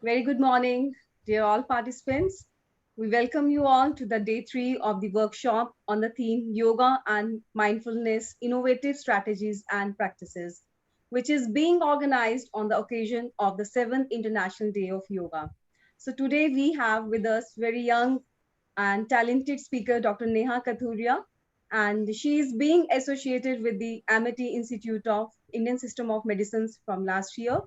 Very good morning, dear all participants. We welcome you all to the day 3 of the workshop on the theme Yoga and Mindfulness Innovative Strategies and Practices, which is being organized on the occasion of the 7th International Day of Yoga. So today we have with us very young and talented speaker, Dr. Neha Kathuria, and she is being associated with the Amity Institute of Indian System of Medicines from last year,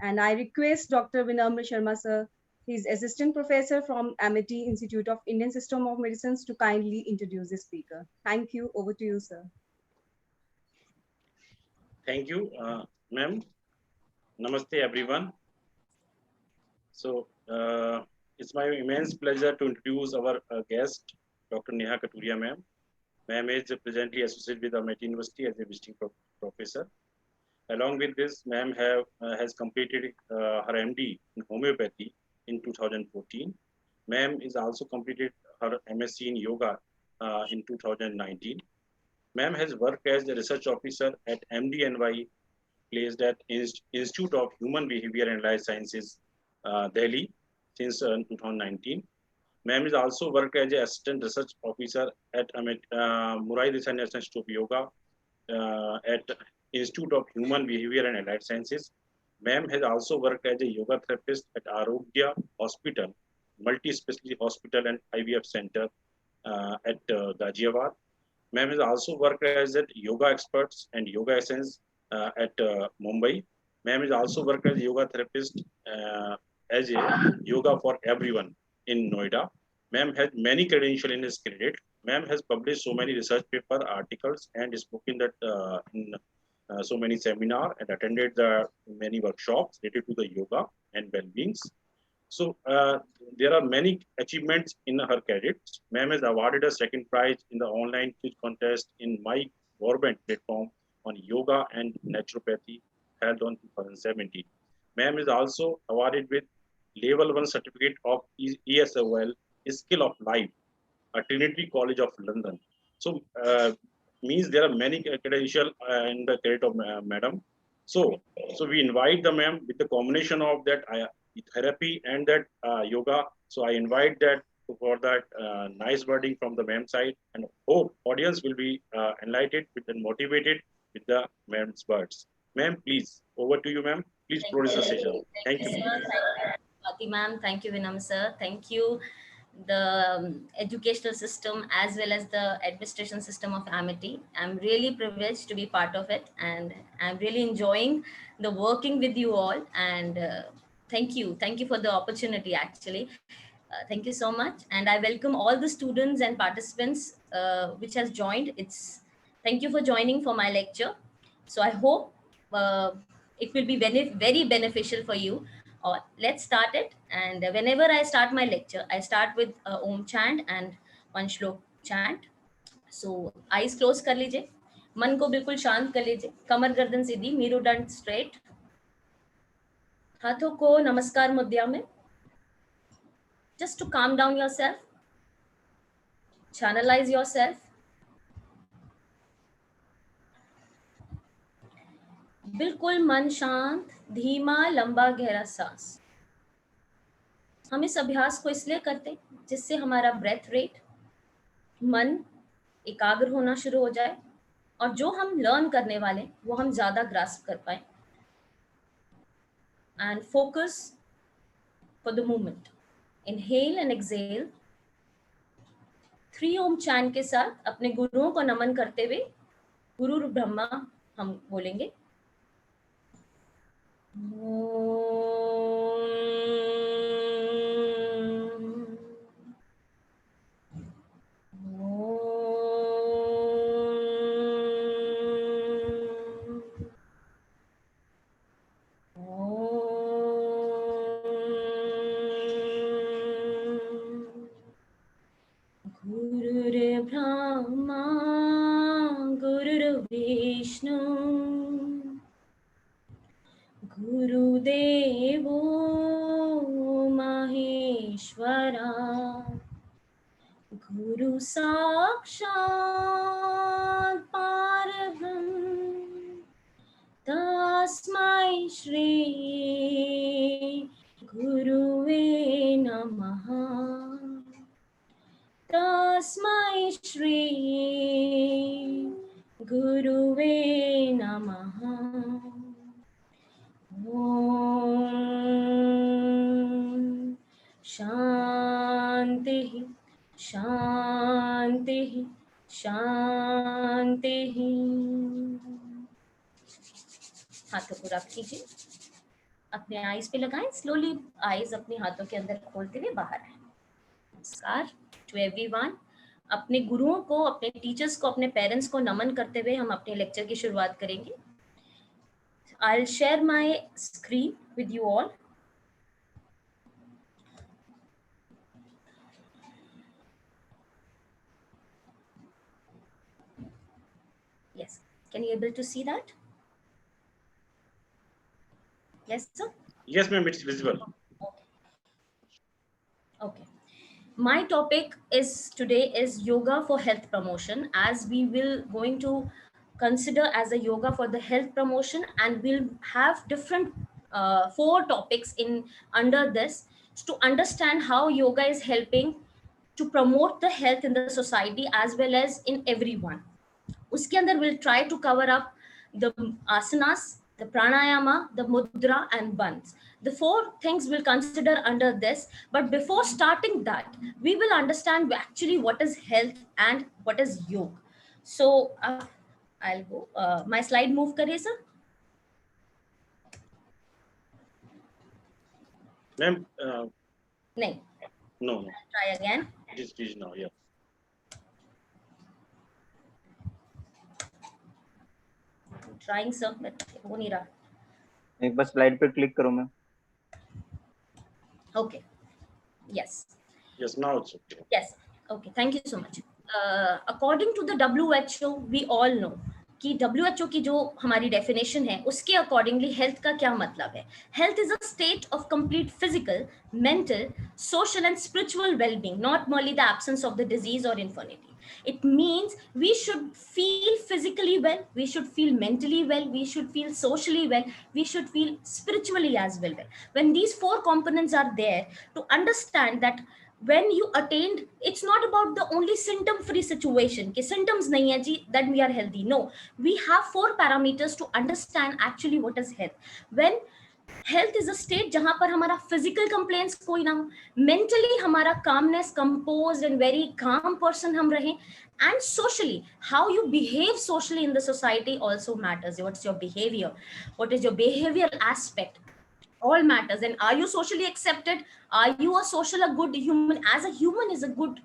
and I request Dr. Vinamra Sharma sir, he's assistant professor from Amity Institute of Indian System of Medicines, to kindly introduce the speaker. Thank you. Over to you, sir. Thank you, ma'am. Namaste, everyone. So, it's my immense pleasure to introduce our guest, Dr. Neha Katuria, ma'am. Ma'am is presently associated with Amity University as a visiting professor. Along with this, ma'am has completed her MD in homeopathy in 2014. Ma'am is also completed her MSc in yoga in 2019. Ma'am has worked as a research officer at MDNY, placed at Institute of Human Behavior and Life Sciences, Delhi, since 2019. Ma'am is also worked as an assistant research officer at Murai Desai National Institute of Yoga at Institute of Human Behavior and Allied Sciences. Ma'am has also worked as a yoga therapist at Arogya Hospital, multi-specialty hospital and IVF center at Ghaziabad. Ma'am has also worked as a yoga experts and yoga essence at Mumbai. Ma'am has also worked as a yoga therapist as a yoga for everyone in Noida. Ma'am has many credentials in his credit. Ma'am has published so many research paper articles and spoken that in so many seminar and attended the many workshops related to the yoga and well-beings. So there are many achievements in her credits. Ma'am has awarded a second prize in the online quiz contest in my government platform on yoga and naturopathy held on 2017. Ma'am is also awarded with level 1 certificate of ESOL, Skill of Life, at Trinity College of London. So means there are many credential in the credit of madam. So we invite the ma'am with the combination of that therapy and that yoga. So I invite that for that nice wording from the ma'am side, and hope audience will be enlightened with and motivated with the ma'am's words. Ma'am, please over to you, ma'am. Please Thank produce you. the session. Thank Thank you, you, sir. ma'am. Thank you, Swati ma'am. Thank you, Vinam sir. Thank you, the educational system as well as the administration system of Amity. I'm really privileged to be part of it, and I'm really enjoying the working with you all. And thank you for the opportunity. Actually, thank you so much, and I welcome all the students and participants which has joined. Thank you for joining for my lecture. So I hope it will be very beneficial for you. Let's start it. And whenever I start my lecture, I start with Om chant and one shlok chant. So eyes close कर लीजिए, मन को बिल्कुल शांत कर लीजिए, कमर गर्दन सीधी, मेरुदंड straight, हाथों को नमस्कार मुद्रा में, just to calm down yourself, channelize yourself. बिल्कुल मन शांत, धीमा लंबा गहरा सांस. हम इस अभ्यास को इसलिए करते हैं जिससे हमारा ब्रेथ रेट, मन एकाग्र होना शुरू हो जाए, और जो हम लर्न करने वाले वो हम ज्यादा ग्रास्प कर पाए. And focus for the moment. Inhale and exhale. 3 Om chant के साथ अपने गुरुओं को नमन करते हुए गुरु ब्रह्मा हम बोलेंगे. गुरुर्ब्रह्मा गुरुर्विष्णु गुरुदेवो महेश्वरा गुरु साक्षात् परब्रह्म तस्मै श्री गुरुवे गुरुवे नमः तस्मै श्री गुरुवे नमः ॐ शान्तिः शान्तिः शान्तिः हाथों को रख लीजिए अपने आईज पे लगाएं स्लोली आईज अपने हाथों के अंदर खोलते हुए बाहर आए नमस्कार टू एवरीवन अपने गुरुओं को अपने टीचर्स को अपने पेरेंट्स को नमन करते हुए हम अपने लेक्चर की शुरुआत करेंगे I'll share my screen with you all. Yes, can you able to see that? Yes, sir? Yes, ma'am, it's visible. Okay. My topic is today is yoga for health promotion, as we will going to consider as a yoga for the health promotion, and we'll have different 4 topics in under this to understand how yoga is helping to promote the health in the society as well as in everyone. Uske andar we'll try to cover up the asanas, the pranayama, the mudra and bandhs. The 4 things we'll consider under this, but before starting that we will understand actually what is health and what is yoga. So I'll go my slide move kare sir. Ma'am, Nahi. no. Try again. It is finished now, yeah. I'm trying sir, but ho nahi raha. एक बार slide पे click करो ma'am. Okay. Yes. Yes, now it's okay. Yes. Okay. Thank you so much. According to the WHO, we all know कि WHO की जो हमारी definition है उसके accordingly health का क्या मतलब है. Health is a state of complete physical, mental, social and spiritual well-being, not merely the absence of the disease or infirmity. It means we should feel physically well, we should feel mentally well, we should feel socially well, we should feel spiritually as well. When these 4 components are there, to understand that when you attained, it's not about the only symptom free situation कि symptoms nahi hai ji that we are healthy. No, we have 4 parameters to understand actually what is health. When health is a state जहां पर हमारा physical complaints कोई ना हो, mentally हमारा calmness, composed and very calm person हम रहें, and socially how you behave socially in the society also matters. What's your behavior, what is your behavioral aspect, all matters. And are you socially accepted, are you a good human, as a human is a good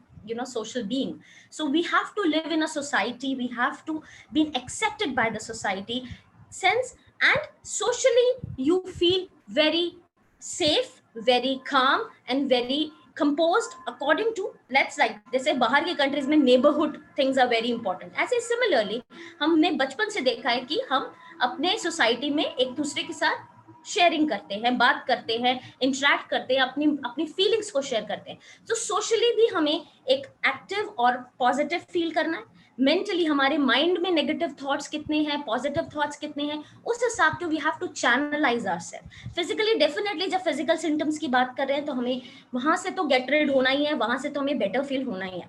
social being. So we have to live in a society, we have to be accepted by the society sense, and socially you feel very safe, very calm and very composed according to, let's like जैसे बाहर के countries में neighborhood things are very important. ऐसे similarly हमने बचपन से देखा है कि हम अपने society में एक दूसरे के साथ शेयरिंग करते हैं, बात करते हैं, इंटरेक्ट करते हैं, अपनी फीलिंग्स को शेयर करते हैं. तो सोशली भी हमें एक एक्टिव और पॉजिटिव फील करना है. मेंटली हमारे माइंड में नेगेटिव थॉट्स कितने हैं, पॉजिटिव थॉट्स कितने हैं, उस हिसाब से we have to channelize ourselves. Physically definitely जब फिजिकल सिम्टम्स की बात कर रहे हैं तो हमें वहां से तो गेट रेड होना ही है, वहां से तो हमें बेटर फील होना ही है.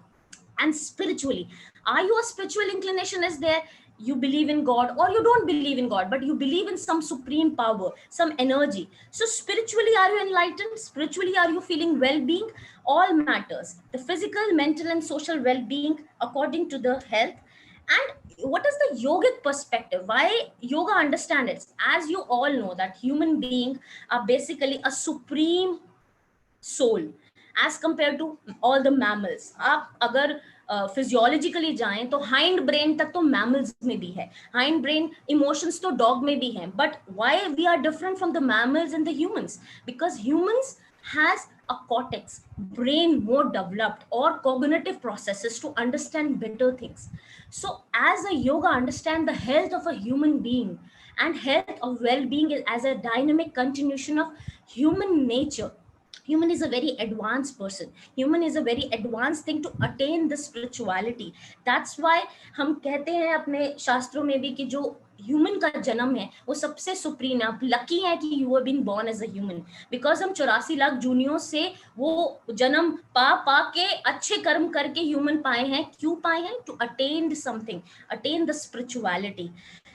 And spiritually, are you a spiritual inclination is there? You believe in God or you don't believe in God, but you believe in some supreme power, some energy. So spiritually, are you enlightened? Spiritually, are you feeling well-being? All matters. The physical, mental and social well-being according to the health. And what is the yogic perspective? Why yoga understand it? As you all know that human beings are basically a supreme soul as compared to all the mammals. आप अगर physiologically जाएं तो hind brain तक तो mammals में भी है, hind brain emotions तो डॉग में भी हैं. But why we are different from the mammals and the humans? Because humans has a cortex, brain more developed or cognitive processes to understand better things. So as a yoga understand the health of a human being, and health of well-being is as a dynamic continuation of human nature. Human is a very advanced person. Human is a very advanced thing to attain the spirituality. That's why हम कहते हैं अपने शास्त्रों में भी कि जो human का जन्म है वो सबसे सुप्रीम है। आप लकी हैं कि you have been born as a human, because हम 84 लाख जूनियों से वो जन्म पा के अच्छे कर्म करके ह्यूमन पाए हैं। क्यों पाए हैं? To attain something, attain the spirituality.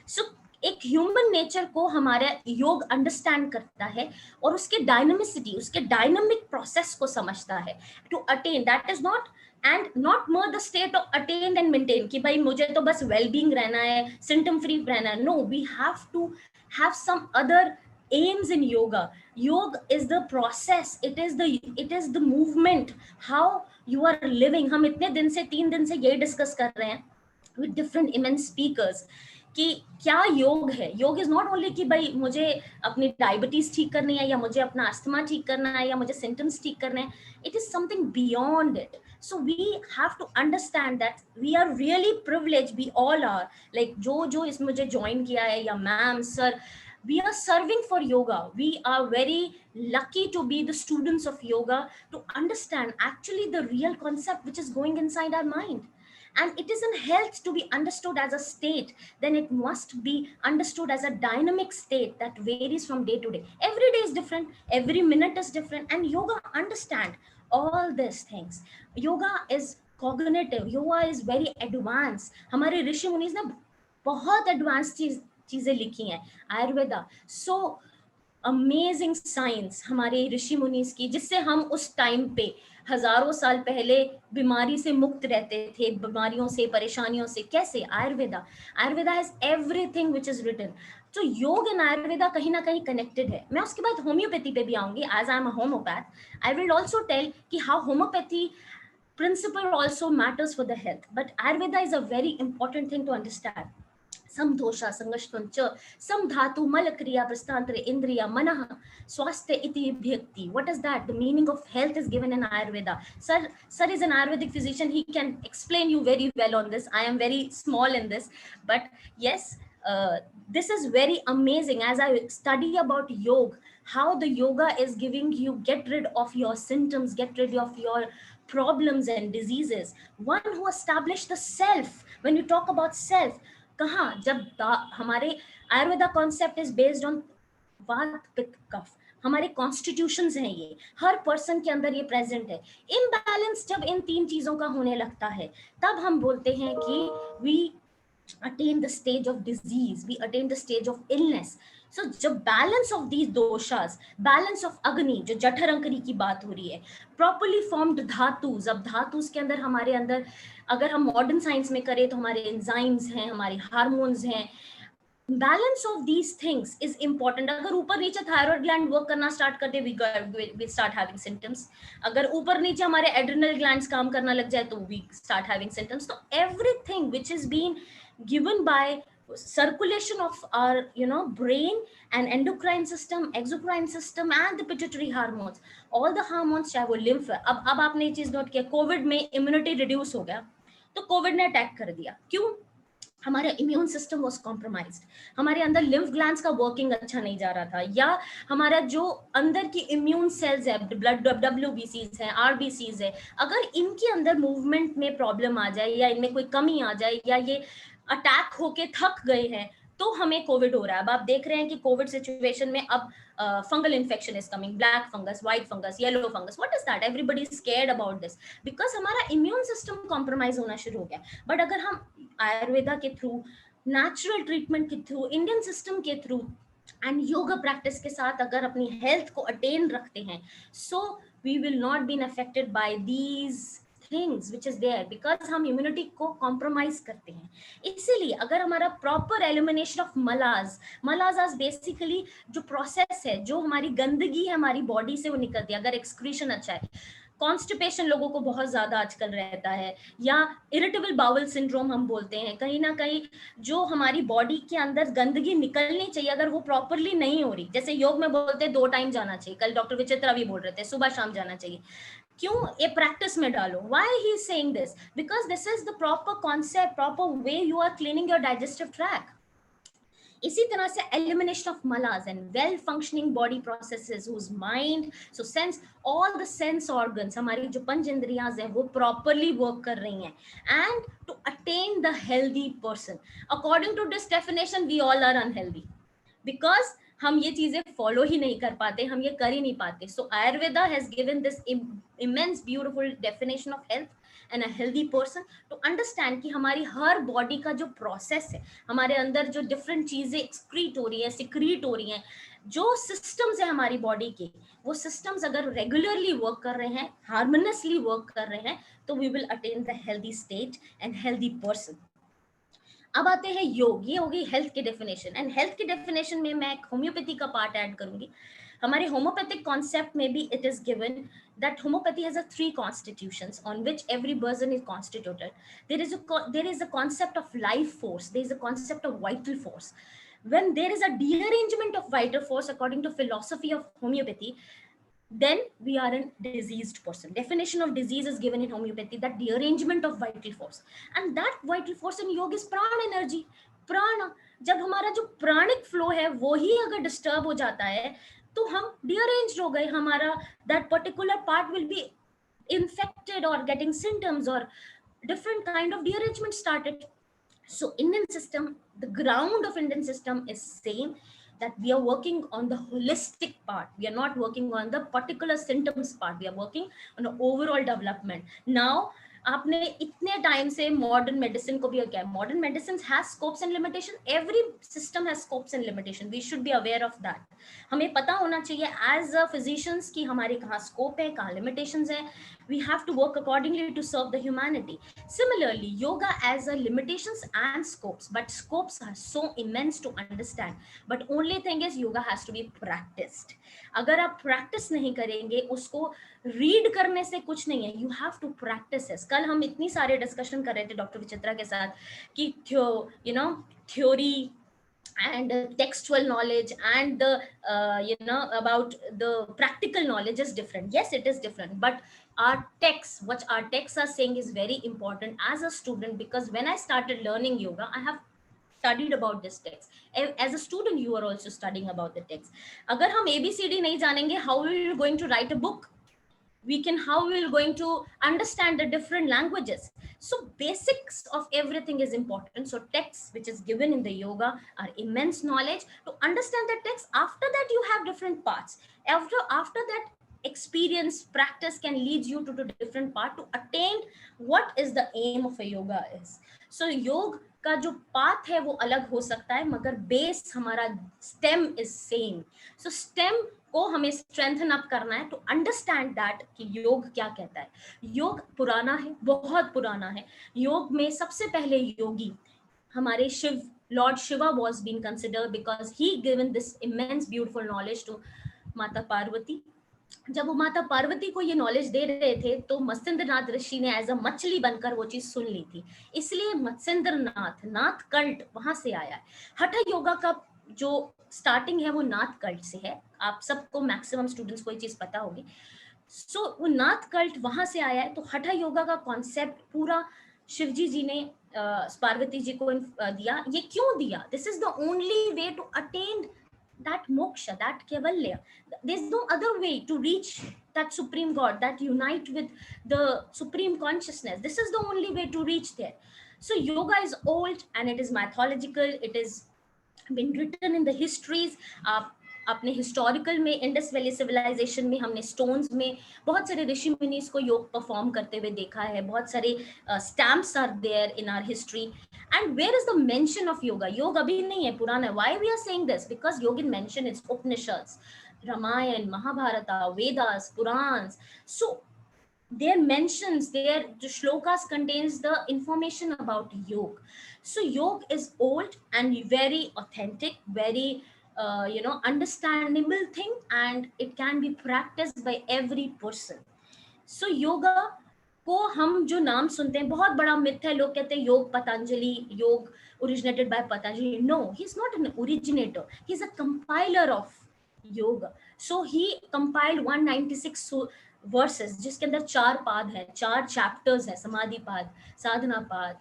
So एक ह्यूमन नेचर को हमारा योग अंडरस्टैंड करता है और उसके डायनामिसिटी, उसके डायनामिक प्रोसेस को समझता है। To attain, that is not and not more the state of attain and maintain कि भाई मुझे तो बस वेलबींग रहना है, सिम्टम फ्री रहना है। No, we have to have some other aims in yoga. Yoga is the process, it is the movement, how you are living. हम इतने दिन से 3 दिन से ये डिस्कस कर रहे हैं with different immense speakers कि क्या योग है। योग इज नॉट ओनली कि भाई मुझे अपनी डायबिटीज ठीक करनी है, या मुझे अपना अस्थमा ठीक करना है, या मुझे सिम्टम्स ठीक करने हैं। It is something beyond it. So we have to understand that we are really privileged, we all are, like जो इस मुझे ज्वाइन किया है, या ma'am sir, we are serving for yoga. We are very lucky to be the students of yoga, to understand actually the real concept which is going inside our mind. And it isn't health to be understood as a state, then it must be understood as a dynamic state that varies from day to day. Every day is different, every minute is different, and yoga understand all these things. Yoga is cognitive, yoga is very advanced. हमारे ऋषि मुनीज ने बहुत advance चीजें लिखी हैं। Ayurveda, so amazing science हमारे ऋषि मुनीस की, जिससे हम उस टाइम पे हजारों साल पहले बीमारी से मुक्त रहते थे, बीमारियों से, परेशानियों से। कैसे? Ayurveda, Ayurveda has everything which is written. तो योग एंड आयुर्वेदा कहीं ना कहीं कनेक्टेड है। मैं उसके बाद होम्योपैथी पे भी आऊंगी, as I am a homeopath. I will also tell कि how homeopathy principle also matters for the health, but ayurveda is a very important thing to understand. समदोषा संगष्टं च समधातु मलक्रिया प्रस्थांतरे इंद्रिया मनः स्वास्थ्य इति विभक्ति. What is that? The meaning of health is given in Ayurveda. Sir is an Ayurvedic physician. He can explain you very well on this. I am very small in this, but yes, this is very amazing. As I study about yoga, how the yoga is giving you get rid of your symptoms, get rid of your problems and diseases. One who established the self. When you talk about self, कहाँ, जब हमारे Ayurveda concept is based on वात पित्त कफ, हमारे constitutions हैं, ये हर person के अंदर ये प्रेजेंट है। इम्बैलेंस जब इन 3 चीजों का होने लगता है, तब हम बोलते हैं कि we attain the stage of disease, we attain the stage of illness. So जब balance of these doshas, balance of अग्नि, जो जठर अंकरी की बात हो रही है, properly formed धातुस, अब धातुस के अंदर हमारे अंदर, अगर हम मॉडर्न साइंस में करें तो हमारे एंजाइम्स हैं, हमारे हार्मोन्स हैं। Balance of these things is important. अगर ऊपर नीचे थायराइड ग्लैंड वर्क करना स्टार्ट कर दे, वी स्टार्ट हैविंग सिम्टम्स। अगर ऊपर नीचे हमारे एड्रिनल ग्लैंड्स काम करना लग जाए तो वी स्टार्ट हैविंग सिम्टम्स। तो everything which is been given by circulation of our brain and endocrine system, exocrine system and the pituitary hormones, all the hormones, चाहे वो lymph। अब आपने ये चीज नोट किया, कोविड में इम्यूनिटी रिड्यूस हो गया, तो कोविड ने अटैक कर दिया। क्यों? हमारा इम्यून सिस्टम वॉज कॉम्प्रोमाइज्ड, हमारे अंदर लिम्फ ग्लैंड्स का वर्किंग अच्छा नहीं जा रहा था, या हमारा जो अंदर की इम्यून सेल्स है, ब्लड WBCs है, RBCs है, अगर इनके अंदर मूवमेंट में प्रॉब्लम आ जाए, या इनमें कोई कमी आ जाए, या ये अटैक होके थक गए हैं, तो हमें कोविड हो रहा है। अब आप देख रहे हैं कि कोविड सिचुएशन में अब fungal infection is coming, black fungus, white fungus, yellow fungus. What is that? Everybody is scared about this, because हमारा इम्यून सिस्टम कॉम्प्रोमाइज होना शुरू हो गया। बट अगर हम आयुर्वेदा के थ्रू, नेचुरल ट्रीटमेंट के थ्रू, इंडियन सिस्टम के थ्रू एंड योगा प्रैक्टिस के साथ अगर अपनी हेल्थ को अटेन रखते हैं, so we will not been affected by these things which is there, because हम इम्यूनिटी को कॉम्प्रोमाइज करते हैं। इसीलिए अगर हमारा प्रॉपर एलिमिनेशन ऑफ मलाज बेसिकली जो प्रोसेस है, जो हमारी गंदगी है हमारी बॉडी से वो निकलती है, अगर एक्सक्रीशन अच्छा है। कॉन्स्टिपेशन लोगों को बहुत ज्यादा आजकल रहता है, या इरिटेबल बाउल सिंड्रोम हम बोलते हैं, कहीं ना कहीं जो हमारी बॉडी के अंदर गंदगी निकलनी चाहिए, अगर वो प्रॉपरली नहीं हो रही, जैसे योग में बोलते हैं 2 टाइम जाना चाहिए, कल डॉक्टर विचित्रा भी बोल रहे थे सुबह शाम जाना चाहिए। क्यों? ये प्रैक्टिस में डालो। Why he is saying this? Because this is the proper concept, proper way you are cleaning your digestive tract. इसी तरह से elimination of malas and well functioning body processes whose mind so sense all the sense organs, हमारी जो पंच इंद्रियां हैं वो properly work कर रही हैं, and to attain the healthy person. According to this definition we all are unhealthy because हम ये चीजें फॉलो ही नहीं कर पाते, हम ये कर ही नहीं पाते. So Ayurveda has given this immense beautiful definition of health and a healthy person to understand कि हमारी हर बॉडी का जो प्रोसेस है, हमारे अंदर जो डिफरेंट चीजें एक्सक्रीट हो रही है, सिक्रीट हो रही हैं, जो सिस्टम्स है हमारी बॉडी के, वो सिस्टम्स अगर रेगुलरली वर्क कर रहे हैं, हार्मोनियसली वर्क कर रहे हैं, तो we will attain the healthy state and healthy person. अब आते हैं योग. ये होगी हेल्थ की डेफिनेशन, एंड हेल्थ की डेफिनेशन में मैं एक होम्योपैथी का पार्ट ऐड करूंगी. हमारे होम्योपैथिक कॉन्सेप्ट में भी it is given that homeopathy has a 3 constitutions on which every person is constituted. There is a concept of life force, there is a concept of vital force. When there is a derangement of vital force according to philosophy of homeopathy, then we are a diseased person. Definition of disease is given in homeopathy, that derangement of vital force, and that vital force in yoga is prana energy. प्राण, जब हमारा जो प्राणिक flow है वो ही अगर disturb हो जाता है तो हम डिअरेंज्ड हो गए, हमारा that particular part will be infected or getting symptoms or different kind of derangement started. So Indian system, the ground of Indian system is same, that we are working on the holistic part. We are not working on the particular symptoms part. We are working on the overall development. Now आपने इतने time से modern medicine को भी क्या, modern medicine has scopes and limitation. Every system has scopes and limitation. We should be aware of that. हमें पता होना चाहिए एज अ फिजिशियंस कि हमारे कहाँ स्कोप है, कहाँ लिमिटेशंस है. We have to work accordingly to serve the humanity. Similarly, yoga as a limitations and scopes, but scopes are so immense to understand. But only thing is yoga has to be practiced. अगर आप practice नहीं करेंगे, उसको read करने से कुछ नहीं है. You have to practice it. कल हम इतनी सारे discussion कर रहे थे डॉक्टर विचित्रा के साथ कि theory and textual knowledge and the about the practical knowledge is different. Yes, it is different, but our texts, what our texts are saying is very important as a student, because when I started learning yoga, I have studied about this text. As a student, you are also studying about the text. Agar hum ABCD nahi janenge, how are you going to write a book? How we are going to understand the different languages? So basics of everything is important. So texts which is given in the yoga are immense knowledge. To understand the text, after that you have different parts. After that, experience, practice can lead you to different part to attain what is the aim of a yoga is. So योग का जो path है वो अलग हो सकता है, मगर बेस हमारा stem is same. So stem को हमें स्ट्रेंथन अप करना है टू अंडरस्टैंड दैट कि योग क्या कहता है. योग पुराना है, बहुत पुराना है. योग में सबसे पहले योगी हमारे Shiv, lord Shiva was been considered because he given this immense beautiful knowledge to Mata Parvati. जब वो माता पार्वती को ये नॉलेज दे रहे थे तो मत्स्येंद्रनाथ ऋषि ने एज अ मछली बनकर वो चीज सुन ली थी, इसलिए मत्स्येंद्रनाथ, नाथ कल्ट वहां से आया है. हठ योगा का जो स्टार्टिंग है वो नाथ कल्ट से है. आप सबको, मैक्सिमम स्टूडेंट्स को ये चीज पता होगी. सो वो नाथ कल्ट वहां से आया है. तो हठ योगा का कॉन्सेप्ट पूरा शिवजी जी ने पार्वती जी को दिया. ये क्यों दिया? This is the only way to attain that moksha, that kaivalya. There's no other way to reach that supreme God, that unite with the supreme consciousness. This is the only way to reach there. So yoga is old and it is mythological. It is been written in the histories. अपने historical में Indus valley civilisation में हमने stones में बहुत सारे ऋषि मुनीस को योग perform करते हुए देखा है. बहुत सारे stamps are there in our history. And where is the mention of yoga? Yoga abhi nahi hai, purana hai. Why we are saying this? Because yoga mention is Upanishads, Ramayana, Mahabharata, Vedas, Purans. So their mentions, their shlokas contains the information about yoga. So yoga is old and very authentic, very understandable thing, and it can be practiced by every person. So yoga को हम जो नाम सुनते हैं, बहुत बड़ा myth है. लोग कहते हैं योग Patanjali, yoga originated by Patanjali. No, he is not an originator, he is a compiler of yoga. So he compiled 196 versus जिसके अंदर 4 पाद है, 4 चैप्टर्स है. समाधि पाद, साधना पाद,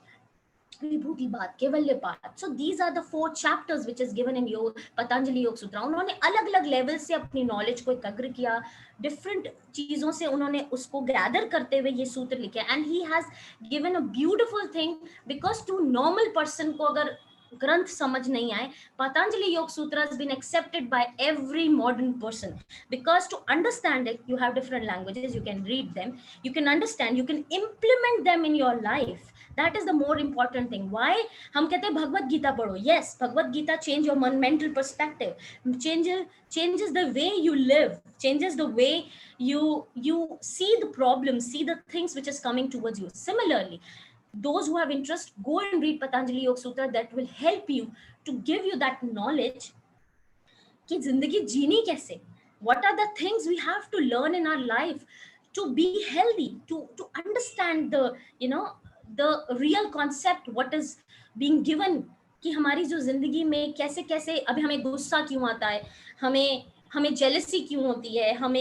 विभूतिपाद, केवल्यपाद. So these are the 4 chapters which is given in Patanjali योग सूत्र. उन्होंने अलग अलग लेवल से अपनी नॉलेज को एकत्र किया, डिफरेंट चीजों से उन्होंने उसको गैदर करते हुए ये सूत्र लिखे. And he has given a beautiful thing, because to normal person को अगर ग्रंथ समझ नहीं आए, पतंजलि योग सूत्र has been accepted by every modern person, because to understand it you have different languages, you can read them, you can understand, you can implement them in your life. That is the more important thing. Why हम कहते हैं भगवत गीता पढ़ो? Yes, Bhagavad Gita change your mental perspective, changes the way you live, changes the way you see the problems, see the things which is coming towards you. Similarly, those who have interest, go and read Patanjali Yoga Sutra. That will help you to give you that knowledge कि जिंदगी जीनी कैसे, what are the things we have to learn in our life to be healthy, to understand the, you know, the real concept, what is being given, कि हमारी जो जिंदगी में कैसे कैसे, अभी हमें गुस्सा क्यों आता है, हमें जेलसी क्यों होती है, हम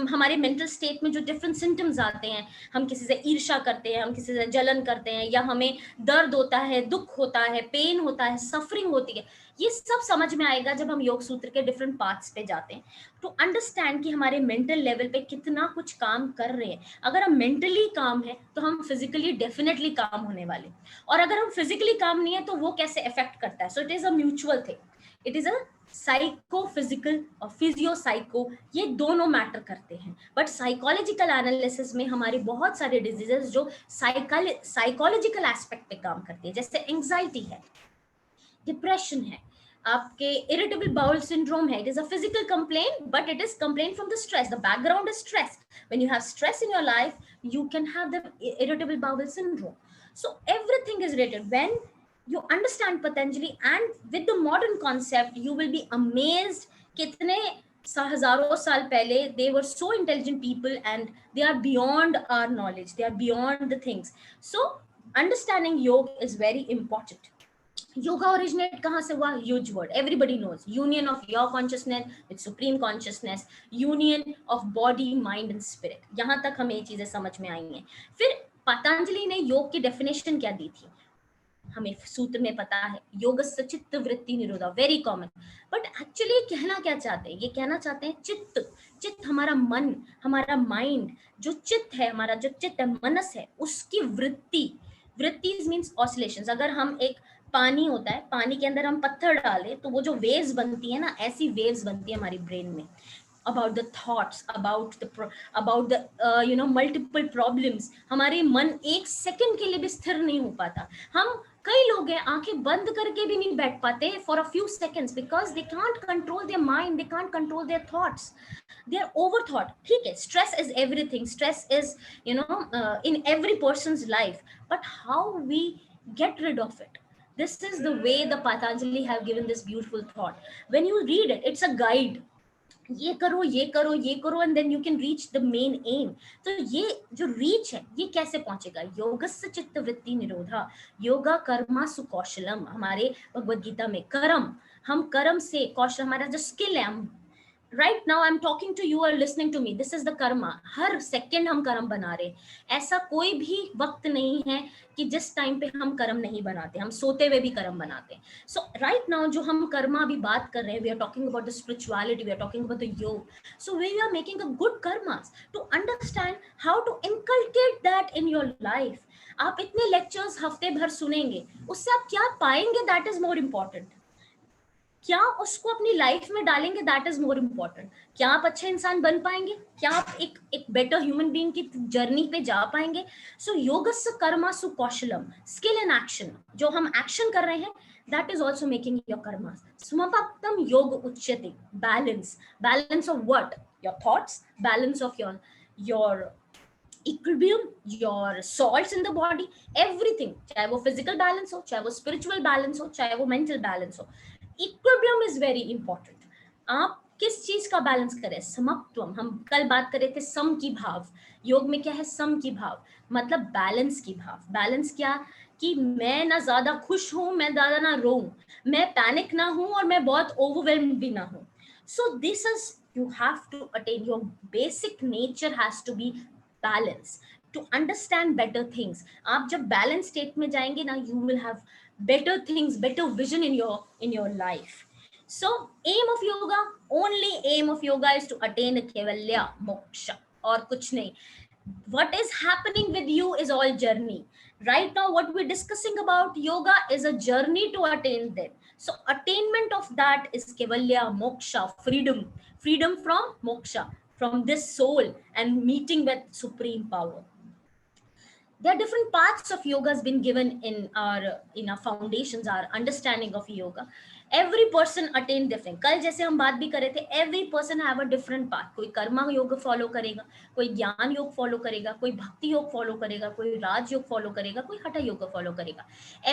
हमारे मेंटल स्टेट में जो डिफरेंट सिम्टम्स आते हैं, हम किसी से ईर्ष्या करते हैं, हम किसी से जलन करते हैं, या हमें दर्द होता है, दुख होता है, पेन होता है, सफरिंग होती है, ये सब समझ में आएगा जब हम योग सूत्र के डिफरेंट पार्ट्स पे जाते हैं, टू अंडरस्टैंड कि हमारे मेंटल लेवल पे कितना कुछ काम कर रहे हैं. अगर हम मेंटली काम है तो हम फिजिकली डेफिनेटली काम होने वाले, और अगर हम फिजिकली काम नहीं है तो वो कैसे इफेक्ट करता है. So it is a mutual thing, it is a psycho physical और फिजियो साइको, ये दोनों मैटर करते हैं. बट साइकोलॉजिकल एनालिसिस में हमारे बहुत सारे डिजीजेस जो साइकोलॉजिकल एस्पेक्ट पे काम करते हैं, जैसे एंजाइटी है, डिप्रेशन है, आपके इरिटेबल बाउल सिंड्रोम है. It is a physical complaint, but it is complaint from the stress. The background is stress. When you have stress in your life, you can have the irritable bowel syndrome. So everything is related. When you understand Patanjali, and with the modern concept, you will be amazed kitne हजारों साल पहले they were so intelligent people, and they are beyond our knowledge, they are beyond the things. So understanding yoga is very important. Yoga originate कहाँ से हुआ? Huge word, everybody knows. Union of your consciousness with supreme consciousness, union of body, mind and spirit. यहाँ तक हमें ये चीजें समझ में आई हैं. फिर पतंजलि ने योग की डेफिनेशन क्या दी थी, हमें सूत्र में पता है, योगस्य चित्त वृत्ति निरोधा, वेरी कॉमन. बट एक्चुअली कहना क्या चाहते हैं? ये कहना चाहते हैं चित्त हमारा मन, हमारा माइंड, जो चित्त है, हमारा जो चित्त है, मनस है, उसकी वृत्ति मीन्स ऑसिलेशंस. अगर हम एक पानी होता है, पानी के अंदर हम पत्थर डालें तो वो जो वेव्स बनती है ना, ऐसी वेव्स बनती है हमारी ब्रेन में, about the thoughts, about the multiple problems. हमारे मन एक सेकंड के लिए भी स्थिर नहीं हो पाता. हम कई लोग हैं आंखें बंद करके भी नहीं बैठ पाते for a few seconds, because they can't control their mind, they can't control their thoughts, they are overthought. ठीक है, stress is everything, stress is in every person's life, but how we get rid of it, this is the way the Patanjali have given this beautiful thought. When you read it, it's a guide. ये करो, ये करो, ये करो, and then you can reach the main aim. तो ये जो reach है, ये कैसे पहुंचेगा? योगस्य चित्त वृत्ति निरोधा, योगा कर्मा सुकौशलम. हमारे भगवद गीता में कर्म, हम कर्म से, कौशल हमारा जो स्किल है, हम right now I'm talking to you or listening to me, this is the karma. Her second हम कर्म बना रहे. ऐसा कोई भी वक्त नहीं है कि जिस टाइम पे हम कर्म नहीं बनाते, हम सोते हुए भी कर्म बनाते हैं. So right now जो हम कर्मा अभी बात कर रहे हैं, we are talking about the spirituality, we are talking about the yoga. So we are making a good karmas to understand how to inculcate that in your life. आप इतने lectures हफ्ते भर सुनेंगे, उससे आप क्या पाएंगे, that is more important. क्या उसको अपनी लाइफ में डालेंगे, दैट इज मोर इम्पोर्टेंट. क्या आप अच्छे इंसान बन पाएंगे? क्या आप एक बेटर ह्यूमन बीइंग की जर्नी पे जा पाएंगे? सो योगस्य कर्मा सुकौशलम, स्किल एंड एक्शन, जो हम एक्शन कर रहे हैं, that is also making your karma. समपक्तम योग उच्यते, balance of what? Your thoughts, balance of your equilibrium, your salts in the body, everything. चाहे वो physical balance हो, चाहे वो spiritual balance हो, चाहे वो mental balance हो, इक्विलिब्रियम इज वेरी इंपॉर्टेंट. आप किस चीज का बैलेंस करें? समत्वम. हम कल बात कर रहे थे सम की भाव. योग में क्या है? सम की भाव, मतलब बैलेंस की भाव. बैलेंस क्या? कि मैं ना ज्यादा खुश हूं, मैं ज्यादा ना रोऊं, मैं पैनिक ना हूं, और मैं बहुत ओवरवेल्म्ड भी ना हूं. So this is, you have to attain, your basic nature has to be balance, to understand better things. आप जब balance state में जाएंगे ना, you will have better things, better vision in your life. So aim of yoga, only aim of yoga is to attain a kevalya moksha, और कुछ नहीं. What is happening with you is all journey. Right now what we're discussing about yoga is a journey to attain that. So attainment of that is kevalya moksha, freedom from moksha, from this soul, and meeting with supreme power. There are different paths of yoga has been given in our foundations, our understanding of yoga. Every person attain different. कल जैसे हम बात भी कर रहे थे, every person have a different path. कोई कर्मा योग फॉलो करेगा, कोई ज्ञान योग फॉलो करेगा, कोई भक्ति योग फॉलो करेगा, कोई राज योग फॉलो करेगा, कोई हठा योग फॉलो करेगा.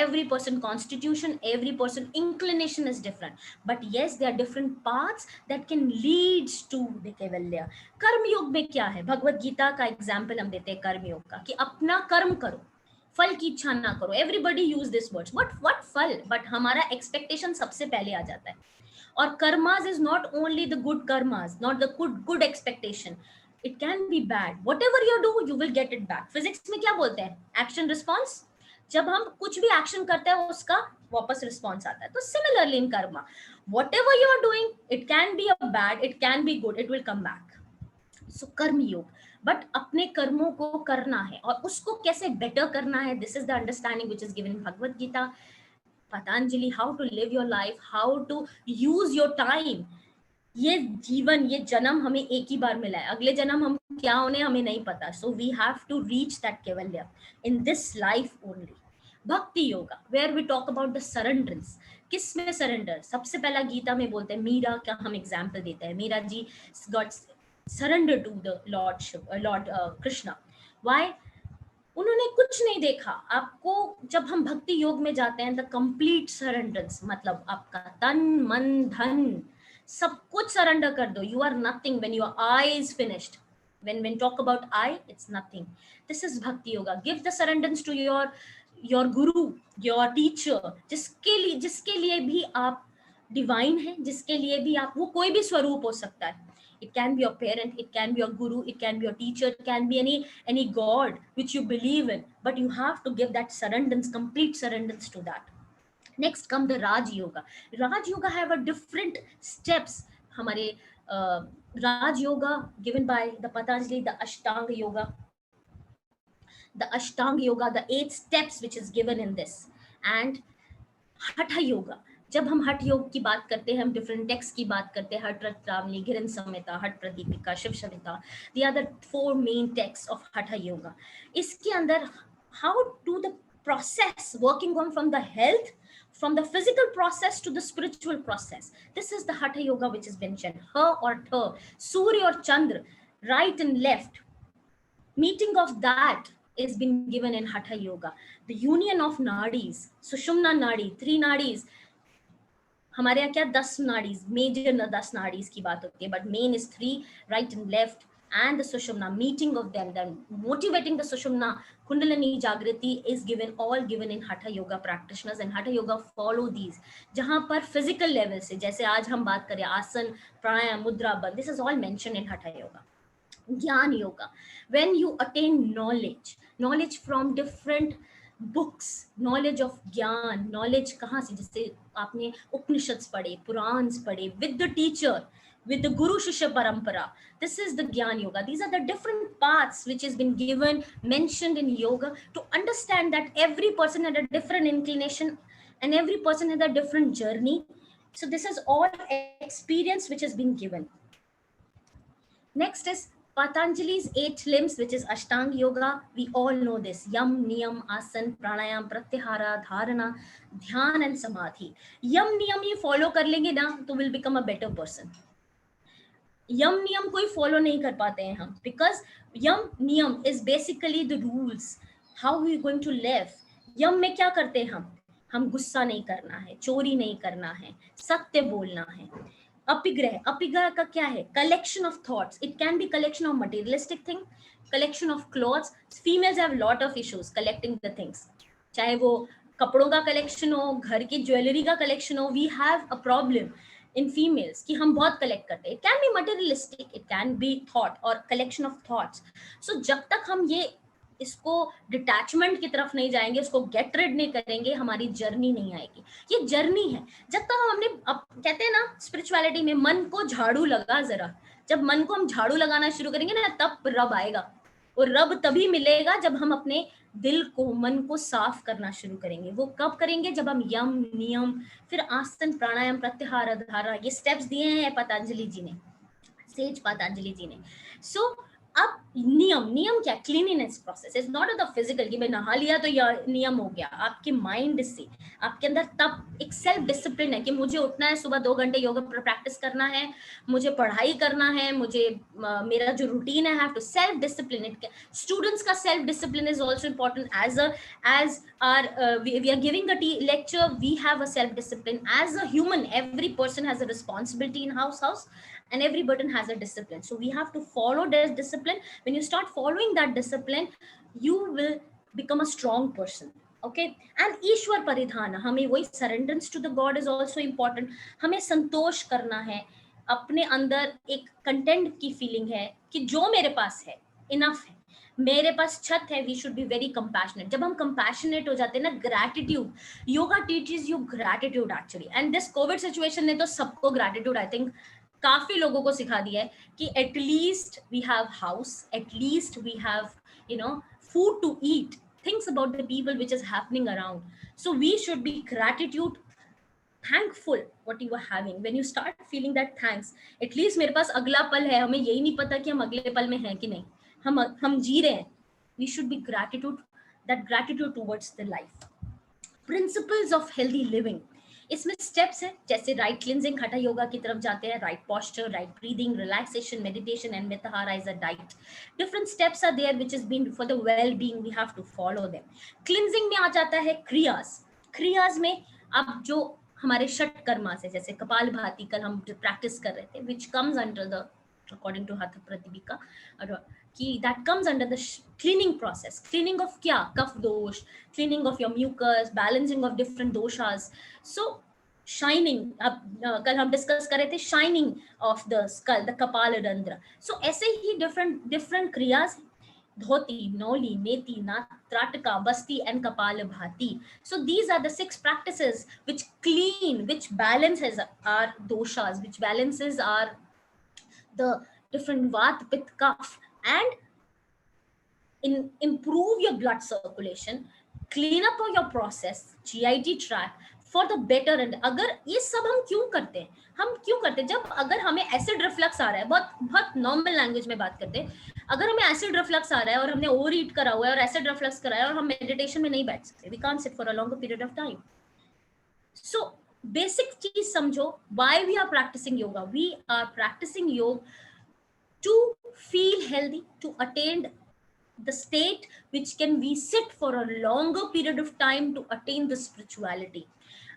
Every person constitution, every person inclination is different. But yes, there are different paths that can lead to the kevalya. कर्म योग में क्या है? भगवत गीता का एग्जाम्पल हम देते हैं कर्म योग का, कि अपना कर्म करो, फल की इच्छा ना करो. Everybody use this words, but what फल? बट हमारा एक्सपेक्टेशन सबसे पहले आ जाता है. और karmas is not only the good karmas, not the good expectation. It can be bad. Whatever you do you will get it back. Physics में क्या बोलते हैं? Action response. जब हम कुछ भी एक्शन करते हैं उसका वापस रिस्पॉन्स आता है. तो similarly in karma, whatever you are doing, it can be a bad, it can be good, it will come back. So karma yoga, but अपने कर्मों को करना है और उसको कैसे बेटर करना है. This is the understanding which is given in Bhagavad Gita, Patanjali. How to live your life, how to use your time. ये जीवन, ये जन्म हमें एक ही बार मिला है. अगले जन्म हम क्या होने हमें नहीं पता. So we have to reach that kaivalya in this life only. Bhakti yoga, where we talk about the surrenderance. किस में सरेंडर? सबसे पहला गीता में बोलते हैं, मीरा का हम एग्जाम्पल देते हैं. Meera ji got surrender to the Lord Krishna. Why? उन्होंने कुछ नहीं देखा. आपको जब हम भक्ति योग में जाते हैं, the complete surrenderance, मतलब आपका तन मन धन सब कुछ सरेंडर कर दो. You are nothing when your eye is finished. When talk about eye, it's nothing. This is bhakti yoga. Give the surrenderance to your guru, your teacher, जिसके लिए भी आप डिवाइन है, जिसके लिए भी आप, वो कोई भी स्वरूप हो सकता है. It can be your parent, it can be your guru, it can be your teacher, it can be any god which you believe in, but you have to give that surrenderance, complete surrenderance to that. Next come the Raj Yoga. Raj Yoga have a different steps. हमारे Raj Yoga given by the Patanjali, the Ashtanga Yoga, the 8 steps which is given in this, and Hatha Yoga. जब हम हठ योग की बात करते हैं, हम डिफरेंट टेक्स्ट की बात करते हैं. हठ रत्नावली, गिरन Samhita, Hatha Pradipika, Shiva Samhita, the other 4 main text of Hatha yoga. इसके अंदर how to the process working on from the health, from the physical process to the spiritual process. This is the Hatha Yoga which is mentioned. Ha or Tha, Surya or Chandra, right and left. Meeting of that is being given in Hatha Yoga. The union of nadis, Sushumna Nadi, 3 nadis. हमारे यहाँ क्या 10 नाडीज, major 10 नाडीज की बात होती है, but main is 3, right and left, and the Sushumna, meeting of them, then motivating the Sushumna, Kundalini Jagriti is all given in Hatha Yoga practitioners, and Hatha Yoga follow these. जहाँ पर physical level से, जैसे आज हम बात करें आसन, प्राणायाम, मुद्रा, बंद, this is all mentioned in Hatha Yoga. Gyan Yoga, when you attain knowledge from different books, knowledge of ज्ञान, knowledge कहाँ से? जैसे आपने उपनिषद पढ़े, पुराण पढ़े, with the teacher, with the Guru Shishya Parampara. This is the Gyan Yoga. These are the different paths which has been given, mentioned in yoga, to understand that every person had a different inclination and every person had a different journey. So this is all experience which has been given. Next is Patanjali's 8 limbs, which is Ashtanga Yoga. We all know this: Yam, Niyam, Asan, Pranayam, Pratyahara, Dharana, Dhyan and Samadhi. Yam, Niyam ये follow कर लेंगे ना, तो will become a better person. यम नियम कोई follow नहीं कर पाते हैं हम, because yama niyama is basically the rules, how we going to live. Yama में क्या करते हैं हम गुस्सा नहीं करना है, चोरी नहीं करना है, सत्य बोलना है. अपिग्रह का क्या है? Collection of thoughts. It can B collection of materialistic thing, collection of clothes. Females have lot of issues collecting the things, चाहे वो कपड़ों का कलेक्शन हो, घर की ज्वेलरी का कलेक्शन हो. We have a problem in females कि हम बहुत कलेक्ट करते हैं. It can be materialistic, it can be thought or collection of thoughts. So जब तक हम ये इसको डिटैचमेंट की तरफ नहीं जाएंगे, इसको गेट रिड नहीं करेंगे, हमारी जर्नी नहीं आएगी. ये जर्नी है. जब तक हम अपने, अब कहते हैं ना स्पिरिचुअलिटी में, मन को झाड़ू लगा जरा. जब मन को हम झाड़ू लगाना शुरू करेंगे ना, तब रब आएगा. और रब तभी मिलेगा जब हम अपने दिल को, मन को साफ करना शुरू करेंगे. वो कब करेंगे? जब हम यम, नियम, फिर आसन, प्राणायाम, प्रत्याहार, धारा, ये स्टेप्स दिए हैं पतंजलि जी ने, सेज पतंजलि जी ने. सो अब नियम क्या? Cleanliness process is not the physical कि मैं नहा लिया तो यह नियम हो गया. आपके माइंड से, आपके अंदर तब एक सेल्फ डिसिप्लिन है कि मुझे उठना है, सुबह 2 घंटे योगा प्रैक्टिस करना है, मुझे पढ़ाई करना है, मुझे मेरा जो रूटीन है, have to self discipline. Students का self discipline is also important. as our we are giving a lecture, we have a self discipline. As a human, every person has a responsibility in house, and every button has a discipline. So we have to follow this discipline. When you start following that discipline, you will become a strong person. Okay. And ईश्वर परिधान, हमें वही surrenderance to the God is also important. हमें संतोष करना है, अपने अंदर एक content की फीलिंग है कि जो मेरे पास है इनफ है, मेरे पास छत है. We should be very compassionate. जब हम कंपैशनेट हो जाते हैं ना, gratitude, yoga teaches you gratitude actually. And this Covid situation ने तो सबको ग्रैटिट्यूड, आई थिंक काफी लोगों को सिखा दिया है कि at least we have house, at least we have food to eat. Thinks about the people which is happening around. So we should be gratitude, thankful what you are having. When you start feeling that thanks, at least मेरे पास अगला पल है, हमें यही नहीं पता कि हम अगले पल में हैं कि नहीं, हम जी रहे हैं. We should be that gratitude towards the life. Principles of healthy living, इसमें स्टेप्स है, जैसे राइट क्लिंजिंग, हठा योगा की तरफ जाते हैं, right posture, right breathing, relaxation, meditation and mitahara is a diet. Different steps are there which is been for the well being. We have to follow them. Cleansing में आ जाता है क्रियाज में अब जो हमारे षट कर्मा से, जैसे कपाल भाती कल हम प्रैक्टिस कर रहे थे, which comes under the, according to Hatha Pradipika, कि that comes under the cleaning process. Cleaning of क्या? कफ दोष, cleaning of your mucus, balancing of different doshas. So shining, अब कल हम डिस्कस कर रहे थे shining of the skull, the कपाल रंध्र. So ऐसे ही different क्रियास, धोती, नौली, नेति, त्राटका, बस्ती and kapal bhati. So these are the 6 practices which clean, which balances our doshas, which balances our the different vat, pitta, kapha, and improve your blood circulation, clean up your process, GIT tract for the better. And अगर ये सब हम क्यों करते हैं? जब अगर हमें एसिड रिफ्लक्स आ रहा है, बहुत नॉर्मल लैंग्वेज में बात करते हैं, अगर हमें एसिड रिफ्लक्स आ रहा है और हमने ओवर ईट करा हुआ है और एसिड रिफ्लक्स करा है और हम मेडिटेशन में नहीं बैठ सकते, we can't sit for a longer period of time. So basic चीज समझो, why we are practising yoga. We are practising yoga to feel healthy, to attain the state which can we sit for a longer period of time to attain the spirituality.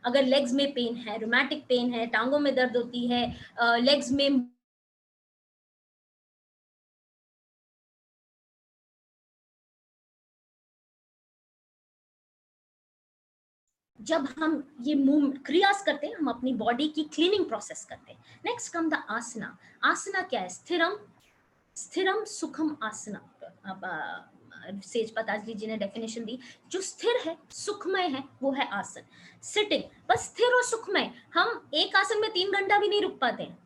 अगर legs में pain है, rheumatic pain है, टांगों में दर्द होती है, legs में जब हम ये मूवमेंट क्रियास करते हैं, हम अपनी बॉडी की क्लीनिंग प्रोसेस करते हैं. नेक्स्ट कम द आसना. आसना क्या है? स्थिरम सुखम आसना. सेज पतंजलि जी ने डेफिनेशन दी, जो स्थिर है, सुखमय है, वो है आसन. सिटिंग, बस स्थिर और सुखमय. हम एक आसन में 3 घंटा भी नहीं रुक पाते हैं.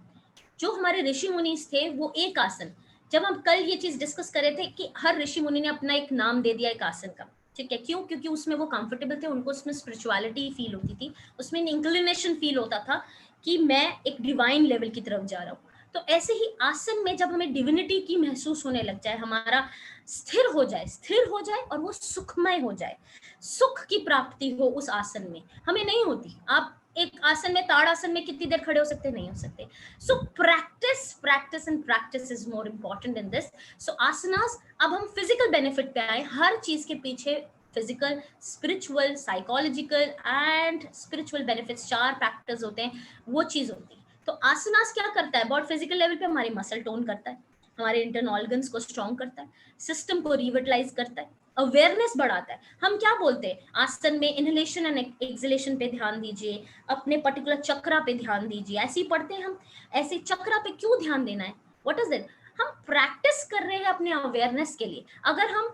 जो हमारे ऋषि मुनि थे, वो एक आसन, जब हम कल ये चीज डिस्कस कर रहे थे कि हर ऋषि मुनि ने अपना एक नाम दे दिया एक आसन का. ठीक है, क्यों? क्योंकि उसमें वो कंफर्टेबल थे, उनको उसमें स्पिरिचुअलिटी फील होती थी, उसमें इंक्लिनेशन फील होता था कि मैं एक डिवाइन लेवल की तरफ जा रहा हूँ. तो ऐसे ही आसन में जब हमें डिविनिटी की महसूस होने लग जाए, हमारा स्थिर हो जाए और वो सुखमय हो जाए, सुख की प्राप्ति हो उस आसन में, हमें नहीं होती. आप एक आसन में, ताड़ासन में कितनी देर खड़े हो सकते? नहीं हो सकते. So practice is more important in this. So asanas. अब हम फिजिकल बेनिफिट पे आए. हर चीज के पीछे physical, spiritual, psychological and spiritual benefits, 4 factors होते हैं, वो चीज होती है. तो आसनास क्या करता है? बहुत फिजिकल लेवल पे हमारी मसल टोन करता है, हमारे इंटरनल ऑर्गन्स को स्ट्रॉन्ग करता है, सिस्टम को रिविटलाइज करता है, अवेयरनेस बढ़ाता है। हम क्या बोलते हैं आसन में, इनहेलेशन एंड एक्सहेलेशन पे ध्यान दीजिए, अपने पर्टिकुलर चक्रा पे ध्यान दीजिए, ऐसे ही पढ़ते हैं हम। ऐसे चक्रा पे क्यों ध्यान देना है? What is it? हम प्रैक्टिस कर रहे हैं अपने अवेयरनेस के लिए। अगर हम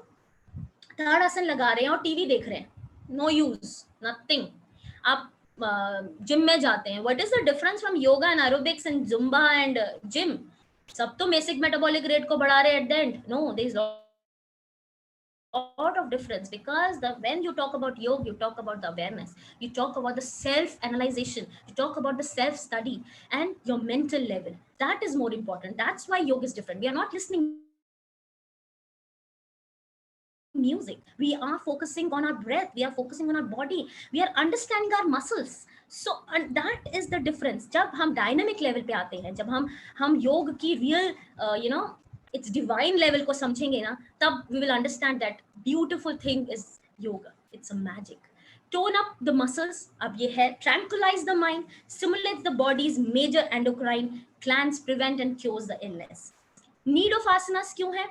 थर्ड आसन लगा रहे हैं और टीवी देख रहे हैं, नो यूज, नथिंग। आप जिम में जाते हैं, what is the difference from yoga and aerobics and Zumba and gym? सब तो बेसिक मेटाबॉलिक रेट को बढ़ा रहे हैं at the end. No, there is lot of difference, because when you talk about yoga, you talk about the awareness, you talk about the self analyzation, you talk about the self study and your mental level. That is more important. That's why yoga is different. We are not listening music, we are focusing on our breath, we are focusing on our body, we are understanding our muscles. So and that is the difference. जब हम dynamic level पे आते हैं, जब हम योग की real it's divine level को समझेंगे ना, तब we will understand that beautiful thing is yoga. It's a magic. Tone up the muscles, अब ये है tranquilize the mind, stimulates the body's major endocrine glands, prevent and cures the illness. Need of asanas क्यों है?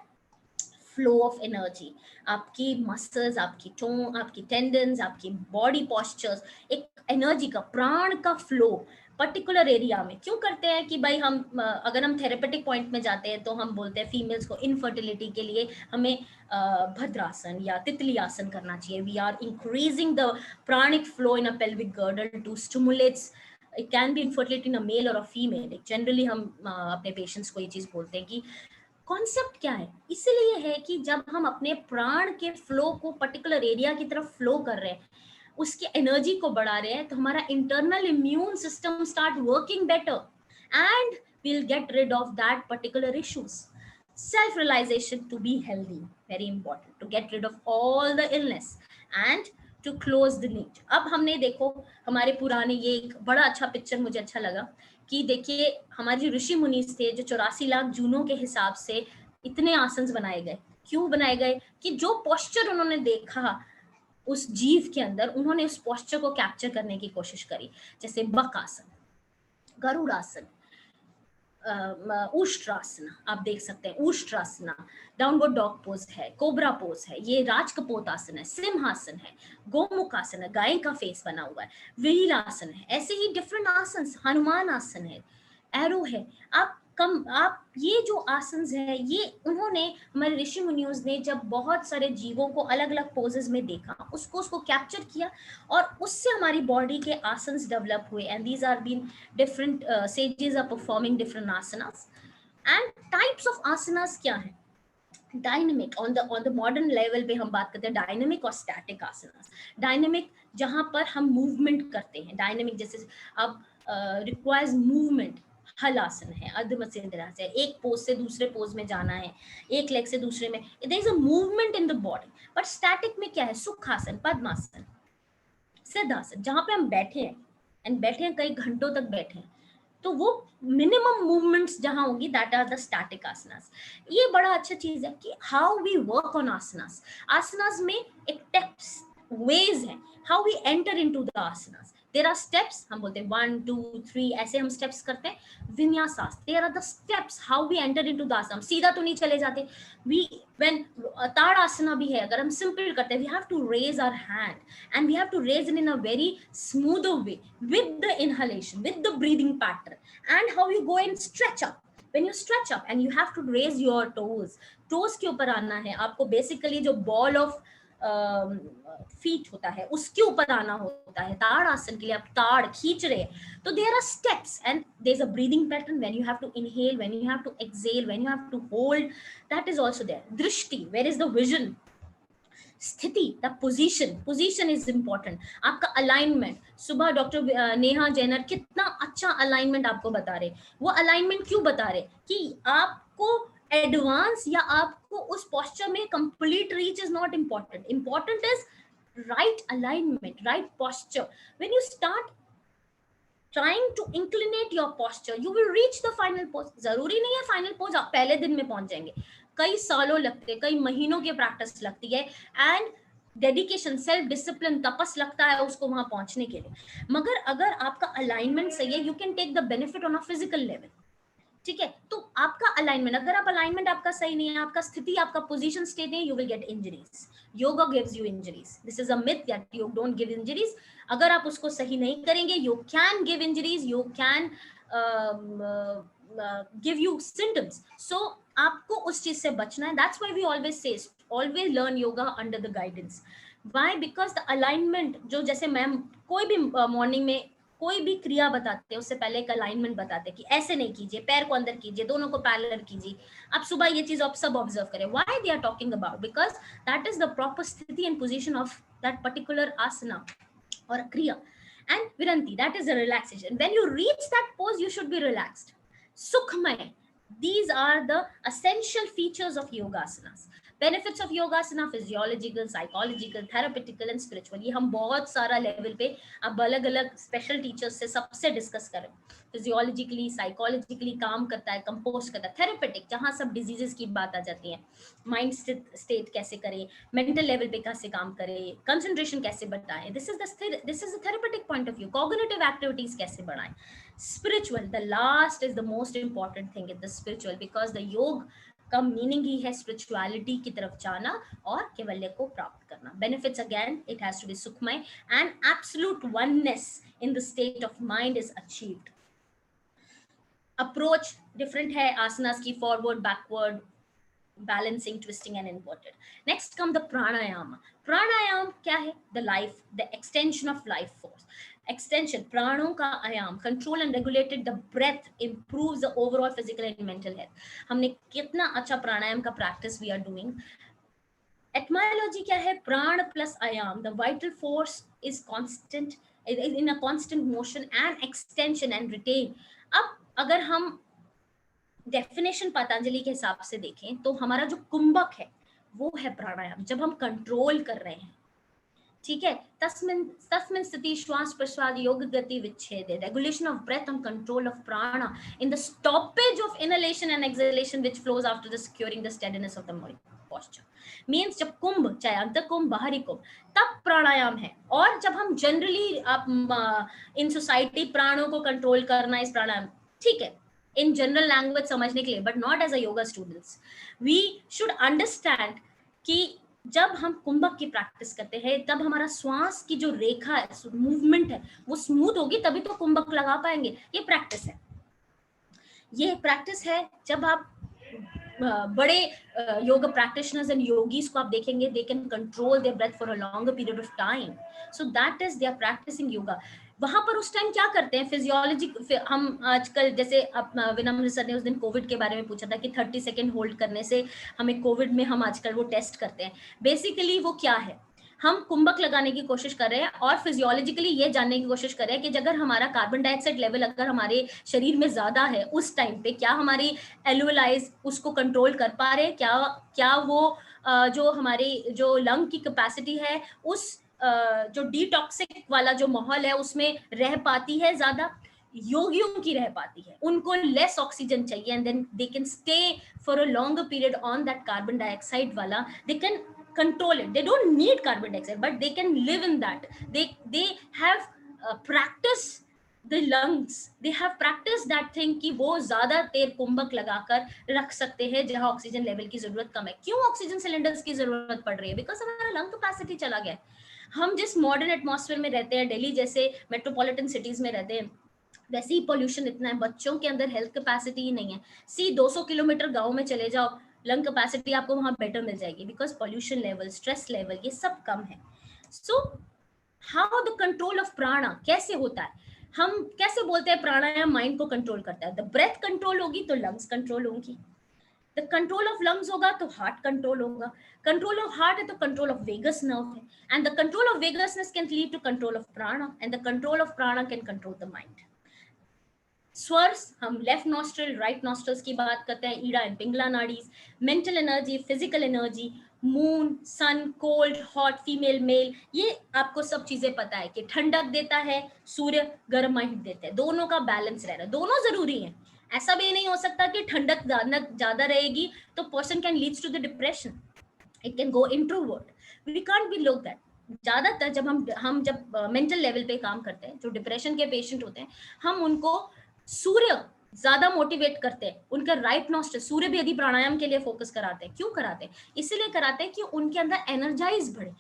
Flow of energy, आपकी muscles, आपकी tone, आपकी tendons, आपकी body postures, एक एनर्जी का, प्राण का फ्लो पर्टिकुलर एरिया में क्यों करते हैं कि भाई हम अगर हम थेरेपेटिक पॉइंट में जाते हैं तो हम बोलते हैं फीमेल्स को इनफर्टिलिटी के लिए हमें भद्रासन या तितली आसन करना चाहिए. We are increasing the pranic flow in a pelvic girdle to stimulates. It can be infertility in a male और अ फीमेल. जनरली हम अपने पेशेंट्स को ये चीज बोलते हैं कि कॉन्सेप्ट क्या है. इसलिए है कि जब हम अपने प्राण के फ्लो को पर्टिकुलर एरिया की तरफ फ्लो कर रहे हैं, उसकी एनर्जी को बढ़ा रहे हैं, तो हमारा internal immune system start working better and we'll get rid of that particular issues. Self realization to be healthy, very important, to get rid of all the illness and to close the need. अब हमने देखो हमारे पुराने, ये एक बड़ा अच्छा picture मुझे अच्छा लगा कि देखिए हमारे जो ऋषि मुनि थे, जो 84 लाख जूनों के हिसाब से इतने आसन बनाए गए. क्यों बनाए गए? कि जो पोस्चर उन्होंने देखा उस जीव के अंदर, उन्होंने उस पोस्चर को कैप्चर करने की कोशिश करी. जैसे बक आसन, गरुड़ासन, उष्ट्रासना, आप देख सकते हैं उष्ट्रासना, डाउनवर्ड डॉग पोज है, कोबरा पोज है, ये राजकपोत आसन है, सिंहासन है, गोमुख आसन है, गाय का फेस बना हुआ है, व्हील आसन है. ऐसे ही डिफरेंट आसन, हनुमान आसन है, एरो है. आप ये जो आसन है, ये उन्होंने, हमारे ऋषि मुनियों ने जब बहुत सारे जीवों को अलग अलग पोजेस में देखा, उसको कैप्चर किया और उससे हमारी बॉडी के आसन डेवलप हुए. And these are been different sages are performing different asanas. And types of asanas क्या है? Dynamic, on the modern level पे हम बात करते हैं डायनेमिक और स्टैटिक आसनास. डायनेमिक जहां पर हम मूवमेंट करते हैं, डायनेमिक जैसे अब रिक्वायर्स मूवमेंट, हल आसन है, अर्धमत्स्येन्द्रासन है, एक पोज से दूसरे पोज में जाना है, एक लेग से दूसरे में, there is a movement in the body. But static में क्या है? सुखासन, पद्मासन, सिद्धासन, जहां पे हम बैठे हैं एंड बैठे हैं, कई घंटों तक बैठे हैं, तो वो मिनिमम मूवमेंट्स जहां होंगी, that are the static asanas. ये बड़ा अच्छा चीज है कि how we work on asanas. आसनास में एक टिप्स, वेज है how we enter into the asanas. There are steps, हम बोलते हैं 1 2 3 ऐसे हम स्टेप्स करते हैं. Vinyasas, there are the steps how we enter into the asana. सीधा तो नहीं चले जाते. वी व्हेन ताड़ आसना भी है, अगर हम सिंपल करते हैं, we have to raise our hand and we have to raise it in a very smoother way with the inhalation, with the breathing pattern, and how you go and stretch up. When you stretch up and you have to raise your toes के ऊपर आना है आपको. Basically जो ball of feet होता है उसके ऊपर आना होता है. ताड़ आसन के लिए आप ताड़ खींच रहे हैं, तो there are steps and there is a breathing pattern. When you have to inhale, when you have to exhale, when you have to hold, that is also there. दृष्टि, वेयर इज द विजन. स्थिति, the position is important. आपका alignment, सुबह doctor Neha जैनर कितना अच्छा alignment आपको बता रहे. वो अलाइनमेंट क्यों बता रहे? कि आपको एडवांस या आपको उस पोस्चर में complete reach is not important. Important is right alignment, right posture. When you start trying to inclinate your posture, you will reach the final pose. जरूरी नहीं है फाइनल पोज आप पहले दिन में पहुंच जाएंगे. कई सालों लगते हैं, कई महीनों की प्रैक्टिस लगती है एंड डेडिकेशन, सेल्फ डिसिप्लिन, तपस लगता है उसको वहां पहुंचने के लिए. मगर अगर आपका अलाइनमेंट सही है, you can take the benefit on a physical level. ठीक है, तो आपका अलाइनमेंट, अगर आप अलाइनमेंट आपका सही नहीं है, आपका स्थिति, आपका पोजीशन स्टेट नहीं, you will get injuries. Yoga gives you injuries. This is a myth that you don't give injuries. अगर आप उसको सही नहीं करेंगे, you can give injuries, you can give you symptoms. So आपको उस चीज से बचना है. That's why we always say always learn yoga under the guidance. Why? Because the alignment, जो जैसे मैम कोई भी मॉर्निंग में कोई भी क्रिया बताते हैं उससे पहले एक अलाइनमेंट बताते हैं कि ऐसे नहीं कीजिए, पैर को अंदर कीजिए, दोनों को पैरेलल कीजिए. आप सुबह ये चीज आप सब ऑब्जर्व करें. Why they are talking about? Because that is the proper स्थिति and position of that particular asana or kriya. And viranti, that is a relaxation. When you reach that pose, you should be relaxed. Sukhmay, these are the essential features of yogasanas. Benefits of yogasana: physiological, psychological, therapeutical and spiritual. ये हम बहुत सारा level पे अब अलग अलग special teachers से सबसे डिस्कस करें. फिजियोलॉजिकली, साइकोलॉजिकली काम करता है, कंपोज करता है. थेरेपेटिक, जहाँ सब डिजीजेस की बात आ जाती है. माइंड स्टेट कैसे करें, मेंटल लेवल पे कैसे काम करें, कंसंट्रेशन कैसे बढ़ाएं. This is the therapeutic point of view. Cognitive activities कैसे बढ़ाएं. Spiritual, the last is the most important thing in the spiritual, because the योग का मीनिंग ही है स्पिरिचुअलिटी की तरफ जाना और केवल्य को प्राप्त करना. Benefits again, it has to be सुखमय and absolute oneness in the state of mind is achieved. Approach different है आसनास की, forward, backward, balancing, twisting and inverted. Next come the pranayama. Pranayam क्या है? The life, the extension of life force. Extension, प्राणों का आयाम, control and regulated the breath, improves the overall physical and mental health. हमने कितना अच्छा प्राणायाम का practice we are doing. Etymology क्या है? प्राण plus आयाम. The vital force is constant, in a constant motion and extension and retain. अब अगर हम डेफिनेशन पतंजलि के हिसाब से देखें तो हमारा जो कुंभक है वो है प्राणायाम. जब हम कंट्रोल कर रहे हैं, ठीक है, तस्मिन् स्थिति श्वास प्रश्वास योग गति विच्छेद, regulation of breath and control of prana in the stoppage of inhalation and exhalation which flows after the securing the steadiness of the body posture. Means जब कुंभ, चाहे अंतर कुंभ, बाहरी कुंभ, तब प्राणायाम है. और जब हम जनरली आप इन सोसाइटी प्राणों को कंट्रोल करना इस प्राणायाम, ठीक है, in general language समझने के लिए, but not as a yoga students. We should understand कि जब हम कुंभक की प्रैक्टिस करते हैं तब हमारा श्वास की जो रेखा है, मूवमेंट है, वो स्मूथ होगी, तभी तो कुंभक लगा पाएंगे. ये प्रैक्टिस है. ये प्रैक्टिस है. जब आप बड़े योगा प्रैक्टिशनर्स एंड योगीज को आप देखेंगे, they can control their breath for a longer period of time. So that is they are practising yoga. वहां पर उस टाइम क्या करते हैं, फिजियोलॉजी. हम आजकल जैसे विनम्र सर ने उस दिन कोविड के बारे में पूछा था कि 30 सेकेंड होल्ड करने से हमें कोविड में, हम आजकल वो टेस्ट करते हैं. बेसिकली वो क्या है, हम कुंभक लगाने की कोशिश कर रहे हैं और फिजियोलॉजिकली ये जानने की कोशिश कर रहे हैं कि अगर हमारा कार्बन डाइऑक्साइड लेवल अगर हमारे शरीर में ज्यादा है उस टाइम पे, क्या हमारी एल्वेलाइज उसको कंट्रोल कर पा रहे हैं, क्या वो जो हमारी जो लंग की कैपेसिटी है उस जो डिटॉक्सिक वाला जो माहौल है उसमें रह पाती है. ज्यादा योगियों की रह पाती है, उनको लेस ऑक्सीजन चाहिए and then they can stay for a longer period on that carbon dioxide वाला. They can control it. They don't need carbon dioxide, but they can live in that. They have practiced the lungs. They have practiced that thing कि वो ज्यादा देर कुंभक लगाकर रख सकते हैं जहां oxygen level की जरूरत कम है. क्यों ऑक्सीजन सिलेंडर्स की जरूरत पड़ रही है? बिकॉज हमारा लंग कैपेसिटी चला गया है. हम जिस मॉडर्न एटमॉस्फेयर में रहते हैं, दिल्ली जैसे मेट्रोपॉलिटन सिटीज में रहते हैं, वैसे ही पोल्यूशन इतना है, बच्चों के अंदर हेल्थ कैपेसिटी ही नहीं है. 200 किलोमीटर गाँव में चले जाओ, लंग कैपेसिटी आपको वहां बेटर मिल जाएगी, because pollution level, stress level, ये सब कम है. So how the control of प्राणा कैसे होता है? हम कैसे बोलते हैं प्राणायाम माइंड को कंट्रोल करता है? द ब्रेथ कंट्रोल होगी तो लंग्स कंट्रोल होंगी. द कंट्रोल ऑफ लंग्स होगा तो हार्ट कंट्रोल होगा. कंट्रोल ऑफ हार्ट है तो कंट्रोल ऑफ वेगस नर्व है, and the control of vagusness can lead to control of prana, and the control of prana can control the mind. स्वर्स, हम left nostril, right nostrils की बात करते हैं, Ida and Pingala nadis. Mental energy, physical energy, moon, sun, cold, hot, female, mail, ये आपको सब चीजें पता है कि ठंडक देता है सूर्य, गर्म हीट देता है. दोनों का बैलेंस रहना, दोनों जरूरी है. ऐसा भी नहीं हो सकता कि ठंडक ज्यादा रहेगी तो person can leads to the depression, it can go introvert. We can't be look that. ज्यादातर जब हम जब मेंटल लेवल पे काम करते हैं, जो डिप्रेशन के पेशेंट होते हैं, हम उनको सूर्य ज्यादा मोटिवेट करते हैं, उनका राइट नॉस्ट्रल सूर्य भेदी प्राणायाम के लिए फोकस कराते हैं। क्यों कराते हैं? इसीलिए कराते हैं कि उनके अंदर एनर्जाइज बढ़े,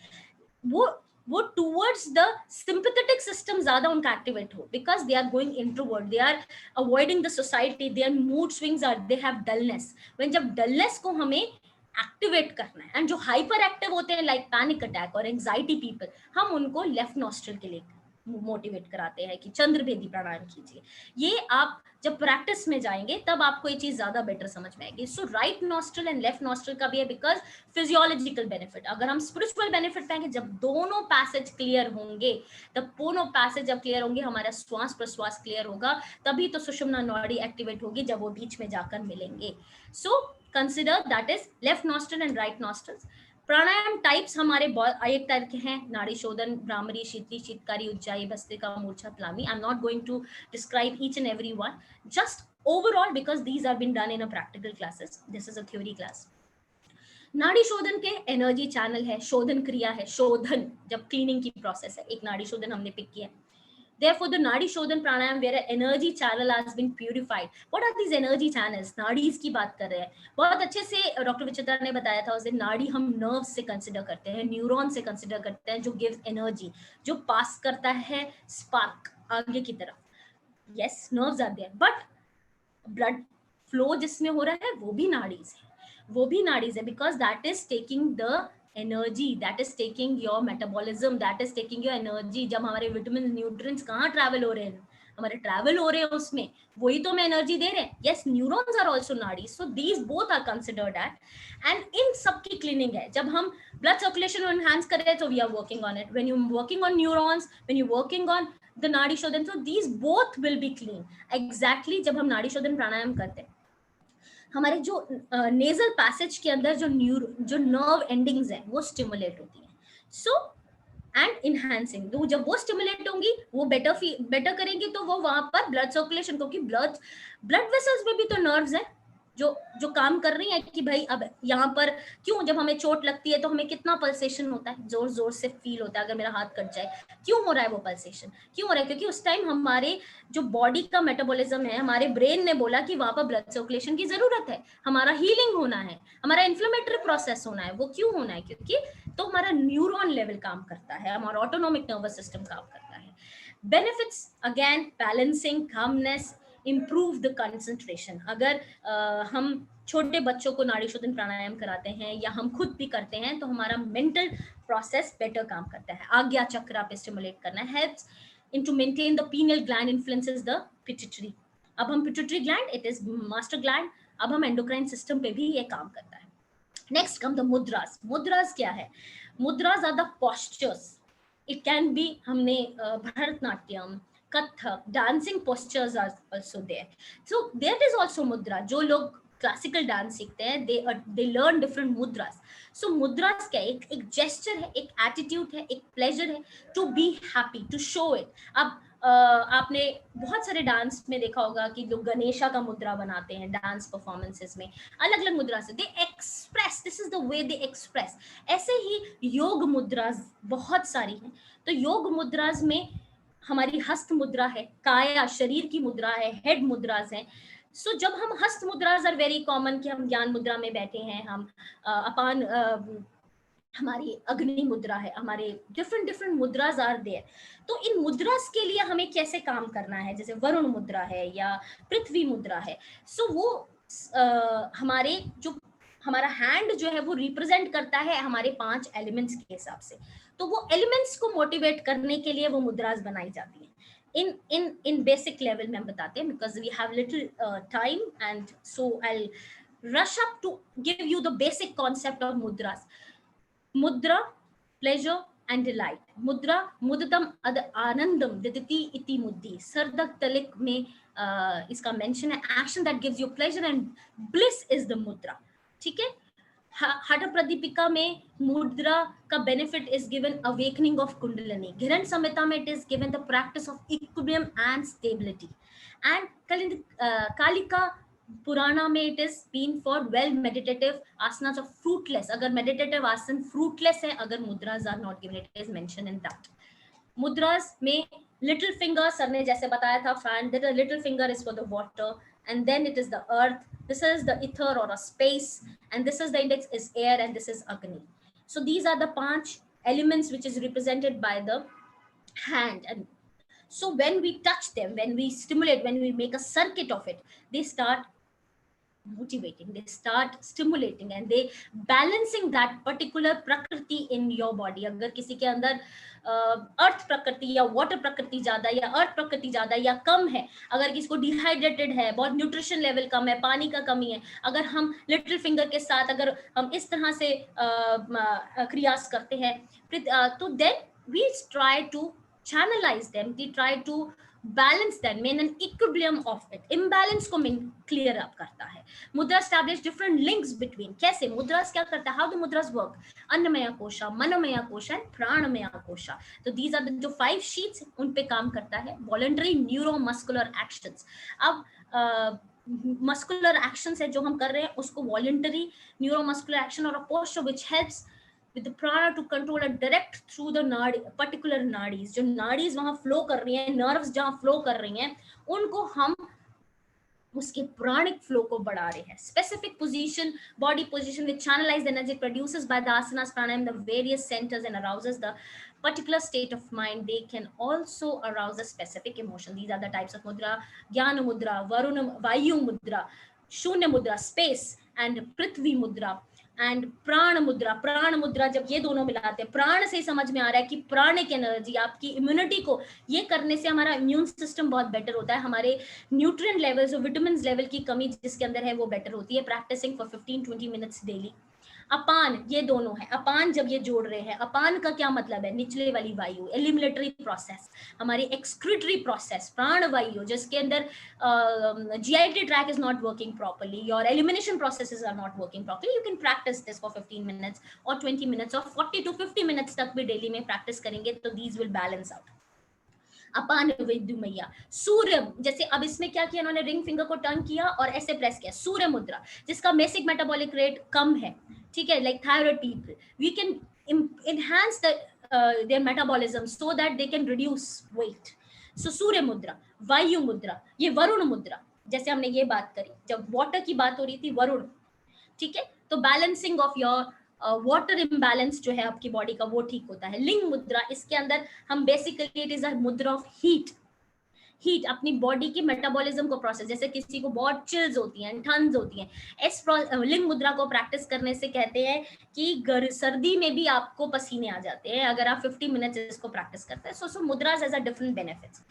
वो टूवर्ड्स द सिंपैथेटिक सिस्टम ज्यादा उनका एक्टिवेट हो, because they are going introvert, they are avoiding the society, their mood swings are, they have dullness. When जब डलनेस को हमें एक्टिवेट करना है, एंड जो हाइपर एक्टिव होते हैं लाइक पैनिक अटैक और एंजाइटी पीपल, हम उनको लेफ्ट नॉस्ट्रल के लिए मोटिवेट कराते हैं कि चंद्रभेदी प्राणायाम कीजिए। ये आप जब प्रैक्टिस में जाएंगे तब आपको ये चीज ज्यादा बेटर समझ में आएगी। So right nostril and left nostril का भी है, बिकॉज फिजियोलॉजिकल बेनिफिट। अगर हम स्पिरिचुअल बेनिफिट पाएंगे, जब दोनों पैसेज क्लियर होंगे, तब दोनों पैसेज जब क्लियर होंगे, हमारा श्वास प्रश्वास क्लियर होगा, तभी तो सुषुम्ना नाड़ी एक्टिवेट होगी जब वो बीच में जाकर मिलेंगे। So consider that is left nostril and right nostrils. Pranayama types हमारे एक तरह के हैं, नाड़ी शोधन, भ्रामरी, शीतली, शीतकारी, उज्जाई, भस्त्रिका, मूर्छा, प्लामी। I am not going to describe each and every one, just overall, because these are been done in a practical classes. This is a theory class. नाड़ी शोधन के एनर्जी चैनल है, शोधन क्रिया है, शोधन जब क्लीनिंग की प्रोसेस है, एक नाड़ी शोधन हमने पिक किया। Therefore, the Nadi Shodhan Pranayam, where an energy channel has been purified. What are these energy channels? Nadis की बात कर रहे हैं। बहुत अच्छे से डॉक्टर विचित्रा ने बताया था, उस दिन नाड़ी हम नर्व से कंसिडर करते हैं, न्यूरॉन से कंसिडर करते हैं, जो गिव्स एनर्जी, जो पास करता है स्पार्क आगे की तरफ। Yes, nerves are there, but blood flow जिसमें हो रहा है वो भी नाड़ीज है, वो भी नाड़ीज है, because that is taking the energy, that is taking your metabolism, that is taking your energy. जब हमारे विटामिन न्यूट्रिएंट्स कहाँ ट्रैवल हो रहे हैं, हमारे ट्रैवल हो रहे हैं उसमें, वही तो हमें एनर्जी दे रहे हैं। Yes, neurons are also nadi, so these both are considered at, and in सब की क्लीनिंग है। जब हम ब्लड सर्कुलेशन एनहांस कर रहे हैं तो we are working on it, when you working on neurons, when you working on the nadi shodhan, so these both will be clean. Exactly, जब हम नाड़ी शोधन प्राणायाम करते हैं, हमारे जो नेजल पैसेज के अंदर जो नर्व एंडिंग्स हैं वो स्टिमुलेट होती हैं, सो एंड इनहैंसिंग, तो जब वो स्टिमुलेट होंगी, वो बेटर करेंगी, तो वो वहां पर ब्लड सर्कुलेशन, क्योंकि ब्लड वेसल्स में भी तो नर्व्स हैं जो काम कर रही है कि भाई अब यहाँ पर क्यों, जब हमें चोट लगती है तो हमें कितना पल्सेशन होता है, जोर जोर से फील होता है। अगर मेरा हाथ कट जाए, क्यों हो रहा है वो पल्सेशन, क्यों हो रहा है? क्योंकि उस टाइम हमारे जो बॉडी का मेटाबॉलिज्म है, हमारे ब्रेन ने बोला कि वहां पर ब्लड सर्कुलेशन की जरूरत है, हमारा हीलिंग होना है, हमारा इन्फ्लेमेटरी प्रोसेस होना है। वो क्यों होना है? क्योंकि तो हमारा न्यूरॉन लेवल काम करता है, हमारा ऑटोनोमिक नर्वस सिस्टम काम करता है। Benefits again, balancing, calmness, improve the concentration. अगर हम छोटे बच्चों को नाड़ी शोधन प्राणायाम कराते हैं या हम खुद भी करते हैं, तो हमारा मेंटल प्रोसेस बेटर काम करता है। आज्ञा चक्र पे स्टिमुलेट करना helps in to maintain the pineal gland, influences the pituitary. अब हम pituitary gland, it is master gland, अब हम एंडोक्राइन सिस्टम पे भी ये काम करता है। Next come the मुद्रास। मुद्रास क्या है? Mudras are the postures. It can be, हमने Bharatanatyam, Kathak, dancing postures are also there. So there is also mudra. जो लोग क्लासिकल डांस सीखते हैं, they learn different mudras. So mudras क्या है? एक gesture है, एक attitude है, एक pleasure है, to be happy, to show it. अब आपने बहुत सारे डांस में देखा होगा कि लोग गणेशा का मुद्रा बनाते हैं डांस परफॉर्मेंसेस में, अलग अलग मुद्रा से they express, this is the way they express. ऐसे ही योग मुद्रास बहुत सारी हैं। तो योग मुद्रास में हमारी हस्त मुद्रा है, काया शरीर की मुद्रा है, हेड मुद्रास हैं। सो जब हम हस्त मुद्रास आर वेरी कॉमन, कि हम ज्ञान मुद्रा में बैठे हैं, हम अपान हमारी अग्नि मुद्रा है, हमारे डिफरेंट मुद्रास आर देयर। तो इन मुद्रास के लिए हमें कैसे काम करना है, जैसे वरुण मुद्रा है या पृथ्वी मुद्रा है। सो वो हमारे जो हमारा हैंड जो है वो रिप्रेजेंट करता है हमारे 5 एलिमेंट्स के हिसाब से। तो वो एलिमेंट्स को मोटिवेट करने के लिए वो मुद्रास बनाई जाती हैं। इन बेसिक लेवल में हम बताते हैं, because we have little time, and so I rush up to give you the basic concept of mudras. Mudra, pleasure and delight. Mudra, mudadam ad anandam diditi iti muddhi. Sardak talik में इसका mention है, action that gives you pleasure and bliss is the mudra. ठीक है? हठ प्रदीपिका में मुद्रा का benefit is given awakening of Kundalini. घिरण संहिता में it is given the practice of equilibrium and stability. And Kalika Purana में it is been for well meditative asanas of fruitless. अगर मेडिटेटिव आसन फ्रूटलेस है, अगर mudras are not given, it is mention in that. Mudras में little finger, sir ने जैसे बताया था, फैन, that little finger is for the water and then it is the earth, this is the ether or a space, and this is the index is air, and this is Agni. So these are the 5 elements which is represented by the hand. And so when we touch them, when we stimulate, when we make a circuit of it, they start motivating, they start stimulating, and they balancing that particular prakriti in your body. अगर किसी के अंदर अर्थ प्रकृति या water प्रकृति ज्यादा या अर्थ प्रकृति ज्यादा या कम है, अगर किसी को डिहाइड्रेटेड है, बहुत न्यूट्रिशन लेवल कम है, पानी का कमी है, अगर हम लिटिल फिंगर के साथ अगर हम इस तरह से क्रियास करते हैं, तो then we try to channelize them, we try to balance them, main an equilibrium of it, imbalance को clear up करता है. मुद्रा establish different links between. कैसे मुद्रास क्या करता है? How do mudras work? अन्नमय कोशा, मनमय कोशा and प्राणमय कोशा. तो these are the जो 5 sheets उन पे काम करता है. Voluntary neuromuscular actions. अब muscular actions है जो हम कर रहे हैं, उसको voluntary neuromuscular action or a posture which helps with the prana to control and direct through the nadi, particular nadis. जो nadis वहाँ flow कर रही हैं, nerves जहाँ flow कर रही हैं, उनको हम उसके pranic flow को बढ़ा रहे हैं. Specific position, body position with channelized energy produces by the asanas, pranayam, the various centers and arouses the particular state of mind. They can also arouse a specific emotion. These are the types of mudra: Jnana mudra, Varuna, Vayu mudra, Shunya mudra, space, and Prithvi mudra. And प्राण मुद्रा जब ये दोनों मिलाते हैं, प्राण से समझ में आ रहा है कि प्राणिक एनर्जी, आपकी इम्यूनिटी को ये करने से हमारा इम्यून सिस्टम बहुत बेटर होता है, हमारे न्यूट्रिएंट लेवल्स और विटामिन लेवल की कमी जिसके अंदर है वो बेटर होती है. Practising for 15-20 minutes daily. अपान, ये दोनों है. अपान जब ये जोड़ रहे हैं, अपान का क्या मतलब है? निचले वाली वायु, एलिमिनेटरी प्रोसेस, हमारी एक्सक्रीटरी प्रोसेस, प्राण वायु जिसके अंदर GI tract is not working properly, your elimination processes are not working properly. You can practise this for 15 minutes और 20 मिनट्स और 40 to 50 मिनट्स तक भी डेली में प्रैक्टिस करेंगे तो दीज विल बैलेंस आउट. अपान विद्युमय्या. सूर्य, जैसे अब इसमें क्या किया इन्होंने, रिंग फिंगर को टर्न किया और ऐसे प्रेस किया. सूर्य मुद्रा जिसका बेसिक मेटाबॉलिक रेट कम है, ठीक है, like thyroid people, we can enhance their metabolism so that they can reduce weight. So सूर्य मुद्रा. वायु मुद्रा, ये वरुण मुद्रा, जैसे हमने ये बात करी, जब वाटर की बात हो रही थी, वरुण, ठीक है, तो balancing of your water imbalance जो है आपकी बॉडी का वो ठीक होता है. लिंग मुद्रा, इसके अंदर हम बेसिकली इट इज अ मुद्रा ऑफ हीट. हीट अपनी बॉडी की मेटाबॉलिज्म को प्रोसेस, जैसे किसी को बहुत चिल्स होती हैं, ठंड्स होती हैं, इस लिंग मुद्रा को प्रैक्टिस करने से कहते हैं कि सर्दी में भी आपको पसीने आ जाते हैं अगर आप 50 मिनट्स इसको प्रैक्टिस करते हैं. सो मुद्रास हैज अ डिफरेंट बेनिफिट्स.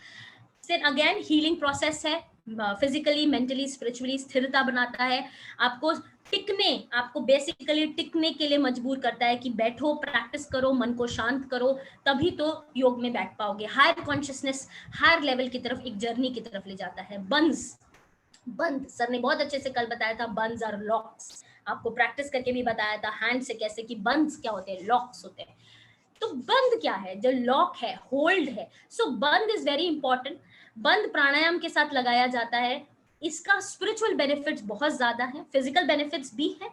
फिर अगेन हीलिंग प्रोसेस है, फिजिकली, मेंटली, स्पिरिचुअली स्थिरता बनाता है, आपको टिकने, आपको बेसिकली टिकने के लिए मजबूर करता है कि बैठो, प्रैक्टिस करो, मन को शांत करो, तभी तो योग में बैठ पाओगे. हायर कॉन्शियसनेस, हायर लेवल की तरफ, एक जर्नी की तरफ ले जाता है. बंस, बंद, सर ने बहुत अच्छे से कल बताया था, बंस और लॉक्स, आपको प्रैक्टिस करके भी बताया था हैंड से कैसे कि बंस क्या होते हैं, लॉक्स होते हैं. तो बंद क्या है? जो लॉक है, होल्ड है. सो बंद इज वेरी इंपॉर्टेंट. बंद प्राणायाम के साथ लगाया जाता है. इसका स्पिरिचुअल बेनिफिट्स बहुत ज्यादा है, फिजिकल बेनिफिट्स भी है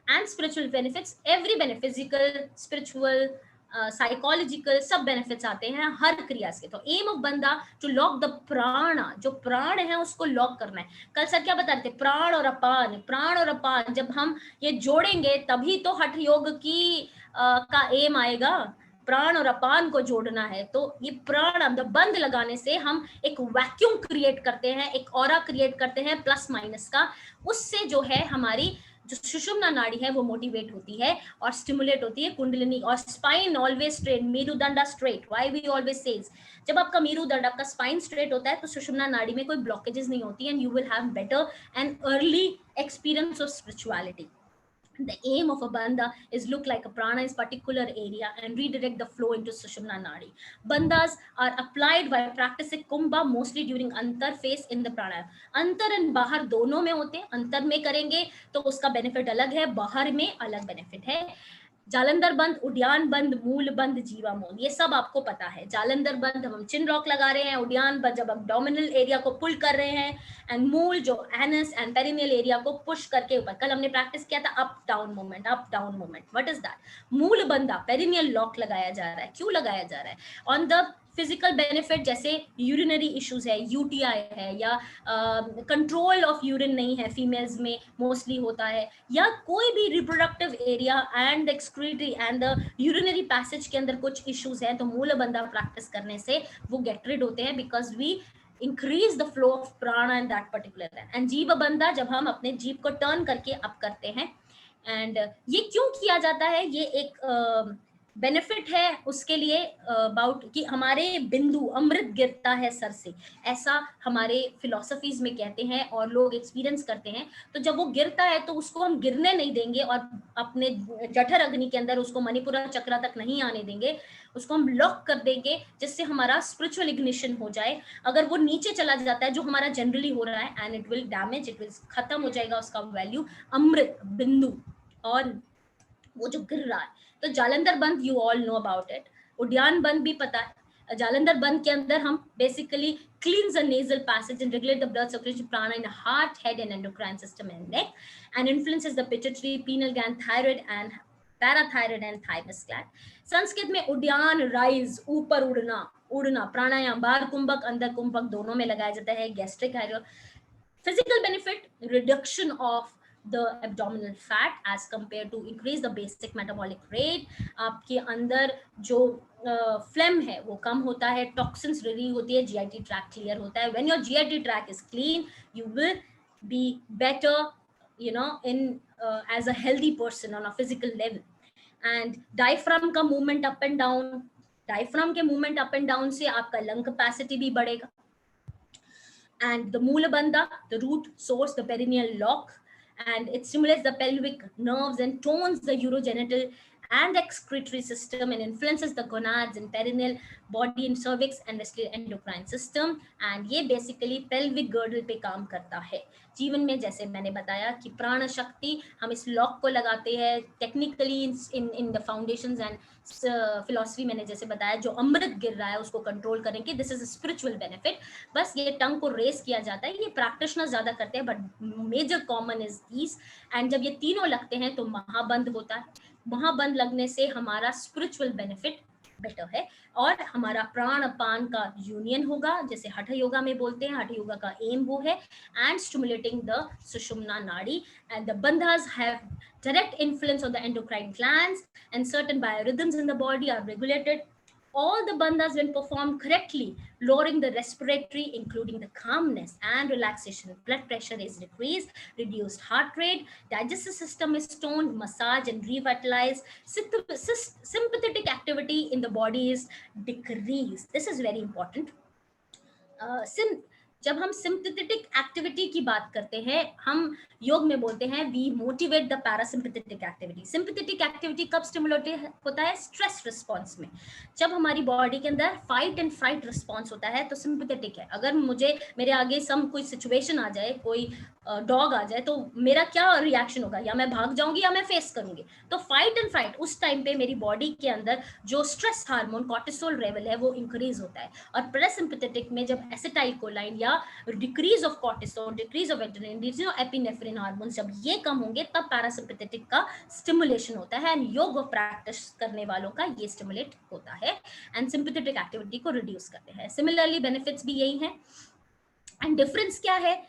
and spiritual benefits, every benefit, physical, spiritual, psychological, सब बेनिफिट्स आते हैं हर क्रिया से. तो एम ऑफ बंदा टू लॉक द प्राणा, जो प्राण है उसको लॉक करना है. कल सर क्या बता रहे थे? प्राण और अपान, प्राण और अपान जब हम ये जोड़ेंगे तभी तो हठ योग की का एम आएगा. प्राण और अपान को जोड़ना है, तो ये प्राण बंद लगाने से हम एक वैक्यूम क्रिएट करते हैं, एक ऑरा क्रिएट करते हैं प्लस माइनस का. उससे जो है हमारी जो सुषुम्ना नाड़ी है वो मोटिवेट होती है और स्टिमुलेट होती है. कुंडलिनी और स्पाइन ऑलवेज स्ट्रेट, मेरुदंड straight. Why we always says, जब आपका मेरुदंड, आपका स्पाइन स्ट्रेट होता है तो सुषुम्ना नाड़ी में कोई ब्लॉकेजेस नहीं होती and you will have better and early experience of spirituality. The aim of a bandha is look like a prana is particular area and redirect the flow into Sushumna Nadi. Bandhas are applied by practicing Kumbha mostly during antar phase in the pranayam. अंतर and बाहर दोनों में होते हैं. अंतर में करेंगे तो उसका बेनिफिट अलग है, बाहर में अलग बेनिफिट है. जालंधर बंद, उद्यान बंद, मूल बंद, जीवा मौन, ये सब आपको पता है. जालंधर बंद हम चिन रॉक लगा रहे हैं, उद्यान बंद जब हम डोमिनल एरिया को पुल कर रहे हैं, एंड मूल जो एनस एंड पेरिनियल एरिया को पुश करके ऊपर. कल हमने प्रैक्टिस किया था up down movement, up down movement. What is that? मूल बंदा, पेरिनियल लॉक लगाया जा रहा है. क्यों लगाया जा रहा है? ऑन द फिजिकल बेनिफिट जैसे यूरिनरी इश्यूज है, यूटीआई है, या कंट्रोल ऑफ यूरिन नहीं है, फीमेल्स में मोस्टली होता है, या कोई भी reproductive area and excretory and the urinary passage के अंदर कुछ इश्यूज हैं, तो मूलबंधा प्रैक्टिस करने से वो गेट रिड होते हैं, because we increase the flow of prana in that particular land. And जीव बंधा जब हम अपने जीव को टर्न करके अप करते हैं, एंड ये क्यों किया जाता है, ये एक बेनिफिट है उसके लिए अबाउट कि हमारे बिंदु अमृत गिरता है सर से, ऐसा हमारे फिलोसफीज में कहते हैं और लोग एक्सपीरियंस करते हैं। तो जब वो गिरता है तो उसको हम गिरने नहीं देंगे और अपने जठर अग्नि के अंदर उसको मणिपुरा चक्र तक नहीं आने देंगे, उसको हम लॉक कर देंगे जिससे हमारा स्पिरिचुअल इग्निशन हो जाए। अगर वो नीचे चला जाता है जो हमारा जनरली हो रहा है, and it will damage, it will खत्म हो जाएगा उसका वैल्यू अमृत बिंदु, और वो जो गिर रहा है। तो जालंधर बंद you all know about it, उद्यान बंद भी पता है। जालंधर बंद के अंदर हम basically cleanse the nasal passage and regulate the blood circulation prana in the heart, head and endocrine system and neck, and influences the pituitary, pineal gland, thyroid and parathyroid and thymus gland. Sanskrit में उद्यान, rise, ऊपर उड़ना, उड़ना, प्राणायाम, बाहर कुंभक अंदर कुंभक दोनों में लगाया जाता है। Gastric hydro, physical benefit, reduction of the abdominal fat as compared to increase the basic metabolic rate. आपके अंदर जो phlegm है वो कम होता है, toxins रिलीज होती है, GIT tract clear होता है. When your GIT tract is clean, you will be better, you know, in as a healthy person on a physical level. And diaphragm का movement up and down, diaphragm के movement up and down से आपका lung capacity भी बढ़ेगा. And the Mulabandha, the root source, the perineal lock, and it stimulates the pelvic nerves and tones the urogenital and excretory system and influences the gonads and perineal body and cervix and vestibular endocrine system. And ये basically pelvic girdle पे काम करता है जीवन में। जैसे मैंने बताया कि प्राण शक्ति, हम इस लॉक को लगाते हैं technically in the foundations and philosophy. मैंने जैसे बताया जो अमृत गिर रहा है उसको कंट्रोल करेंगे, this is a spiritual benefit. बस ये टंग को रेस किया जाता है, ये प्रैक्टिशनर ज्यादा करते हैं, but major common is these. And जब ये तीनों लगते हैं तो महाबंध होता है। महाबंध लगने से हमारा स्पिरिचुअल बेनिफिट बेटर है और हमारा प्राण पान का यूनियन होगा, जैसे हठ योगा में बोलते हैं। हठ योगा का एम वो है, and stimulating the Sushumna nadi. And the bandhas have direct influence on the endocrine glands, and certain biorhythms in the body are regulated. All the bandhas, when performed correctly, lowering the respiratory, including the calmness and relaxation, blood pressure is decreased, reduced heart rate, digestive system is toned, massage and revitalized, sympathetic activity in the body is decreased. This is very important. जब हम sympathetic activity की बात करते हैं, हम योग में बोलते हैं we motivate the parasympathetic activity. Sympathetic activity कब स्टिमुलेट होता है? स्ट्रेस रिस्पॉन्स में। जब हमारी बॉडी के अंदर फाइट एंड फ्राइट रिस्पॉन्स होता है तो सिंपैथेटिक है। अगर मेरे आगे कोई सिचुएशन आ जाए, कोई डॉग आ जाए, तो मेरा क्या रिएक्शन होगा? या मैं भाग जाऊंगी या मैं फेस करूंगी। तो फाइट एंड फ्राइट, उस टाइम पे मेरी बॉडी के अंदर जो स्ट्रेस हार्मोन कॉर्टिसोल लेवल है वो इंक्रीज होता है। और पैरासिम्पैथेटिक में जब एसिटाइलकोलाइन या decrease of cortisol, decrease of adrenaline, epinephrine hormone जब ये कम होंगे तब पैरासिम्पैथेटिक का स्टिमुलेशन होता है। एंड योग प्रैक्टिस करने वालों का ये स्टिमुलेट होता है एंड सिंपैथेटिक एक्टिविटी को रिड्यूस करते हैं। सिमिलरली बेनिफिट्स भी यही हैं। एंड डिफरेंस क्या है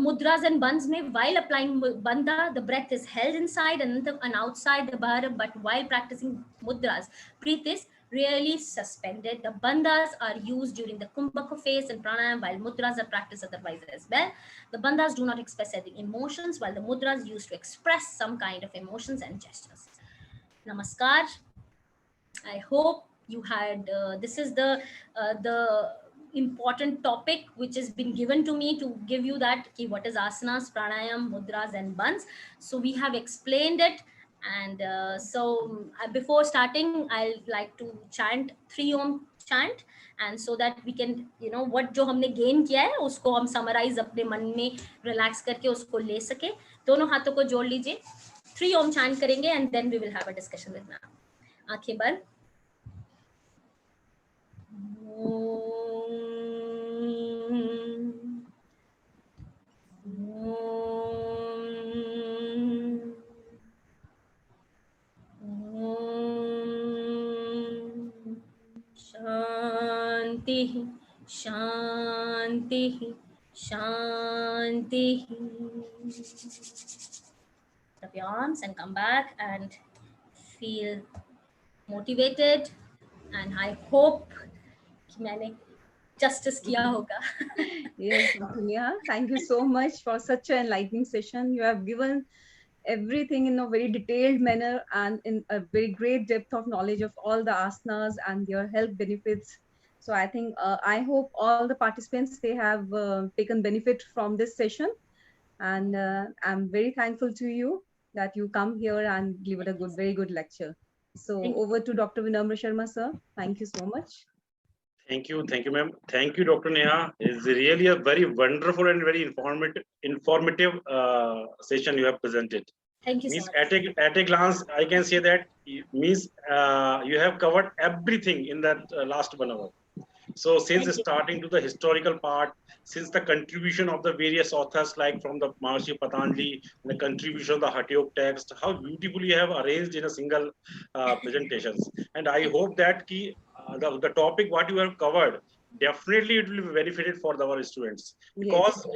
mudras and bandhs में? While applying bandha, the breath is held inside and outside the bar, but while practicing mudras, breath is really suspended. The bandhas are used during the kumbhaka phase and pranayam, while mudras are practiced otherwise as well. The bandhas do not express any emotions, while the mudras used to express some kind of emotions and gestures. Namaskar. I hope you had this is the important topic which has been given to me to give you that ki what is asanas, pranayam, mudras and bandhs. So we have explained it, and before starting I'll like to chant 3 Om chant, and so that we can what जो हमने gain किया है उसको हम summarize अपने मन में relax करके उसको ले सके। दोनों हाथों को जोड़ लीजिए, 3 Om chant करेंगे and then we will have a discussion with ma'am. आंखें बंद। शांति। Shanti, Shanti, Shanti. Up your arms and come back and feel motivated. And I hope कि मैंने justice किया होगा. Yes, Dr. Neha, thank you so much for such an enlightening session. You have given everything in a very detailed manner and in a very great depth of knowledge of all the asanas and their health benefits. So I think I hope all the participants, they have taken benefit from this session, and I'm very thankful to you that you come here and give it a good, very good lecture. So Thank you. over to Dr. Vinamra Sharma, sir. Thank you so much. Thank you, ma'am. Thank you, Dr. Neha. It's really a very wonderful and very informative session you have presented. Thank you so Means much. at a glance, I can say that means you have covered everything in that last 1 hour. So since Thank you. starting to the historical part, since the contribution of the various authors like from the Maharishi Patanjali, the contribution of the Hatha Yoga text, how beautifully you have arranged in a single presentations. And I hope that the topic what you have covered, definitely it will be benefited for our students, because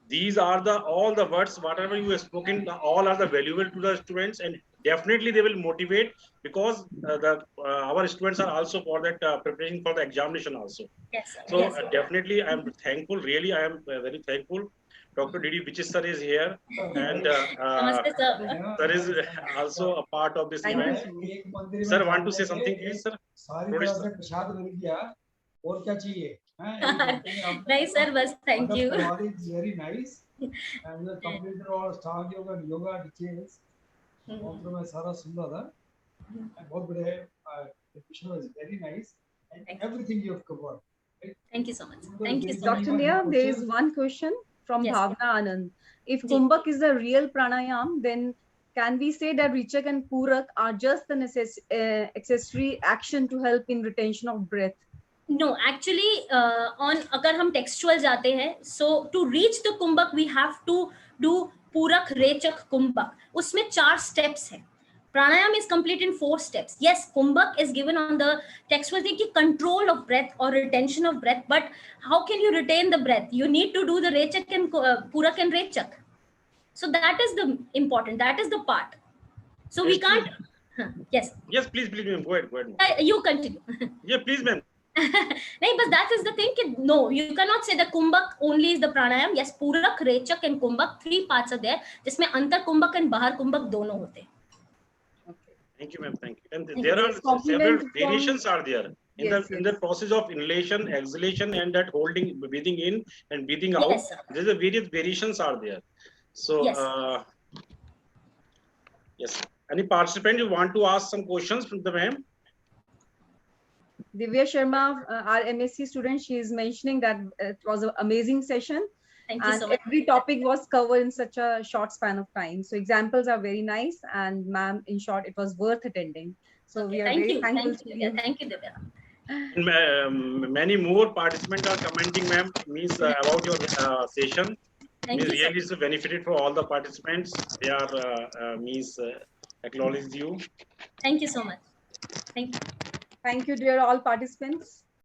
these are all the words whatever you have spoken, all are the valuable to the students, and definitely they will motivate, because our students are also for that preparing for the examination also. Yes, sir. So Yes, sir. definitely I am thankful, really I am very thankful. Dr. Didi Vichis sir is here, and Namaste, sir. sir is also a part of this Thank you event. so much. Sir, want to say something, please, sir? सारी Please, तरह sir. से प्रसाद मिल गया और क्या चाहिए नहीं sir, बस thank you. It's very nice and we completed all Stanga Yoga and yoga details. और मैं सारा सुन रहा था, बहुत बढ़िया, the question was very nice and everything you have covered. Thank you so much. Thank you so much. Dr. Neha, there is one question from Yes. Bhavna Anand. If Ji. Kumbhak is the real pranayam, then can we say that Richak and Purak are just the accessory action to help in retention of breath? No, actually, on अगर हम textual जाते हैं, so to reach the kumbhak we have to do Purak, Rechak, Kumbhak. उसमें 4 steps हैं. Pranayam is complete in 4 steps. Yes, Kumbhak is given on the textual thing, control of breath or retention of breath. But how can you retain the breath? You need to do the Rechak and Purak and Rechak. So that is the important. That is the part. So we Yes, can't. Yes. Yes, please, ma'am. Go ahead. You continue. Yeah, please, ma'am. नहीं, but that is the thing. No, you cannot say the kumbhak only is the pranayam. Yes, purak, rechak and kumbhak, 3 parts are there. जिसमें अंतर कुंभक and बाहर कुंभक दोनों होते हैं. Thank you, ma'am. Thank you. And Thank there you. are several Compliment from- variations are there in Yes, the process of inhalation, exhalation, and that holding, breathing in and breathing out. Yes, sir. There's a various variations are there. So Yes. yes. Any participant you want to ask some questions from the ma'am? Divya Sharma, our MSc student, she is mentioning that it was an amazing session. Thank you And so much. every topic was covered in such a short span of time. So examples are very nice. And ma'am, in short, it was worth attending. So Okay, we are thank very you. thankful Thank to you. you. Thank you, Divya. And, many more participants are commenting, ma'am, means about your session. Thank Means you so really it's benefited for all the participants. They are acknowledge you. Thank you so much. Thank you. Thank you, dear all participants.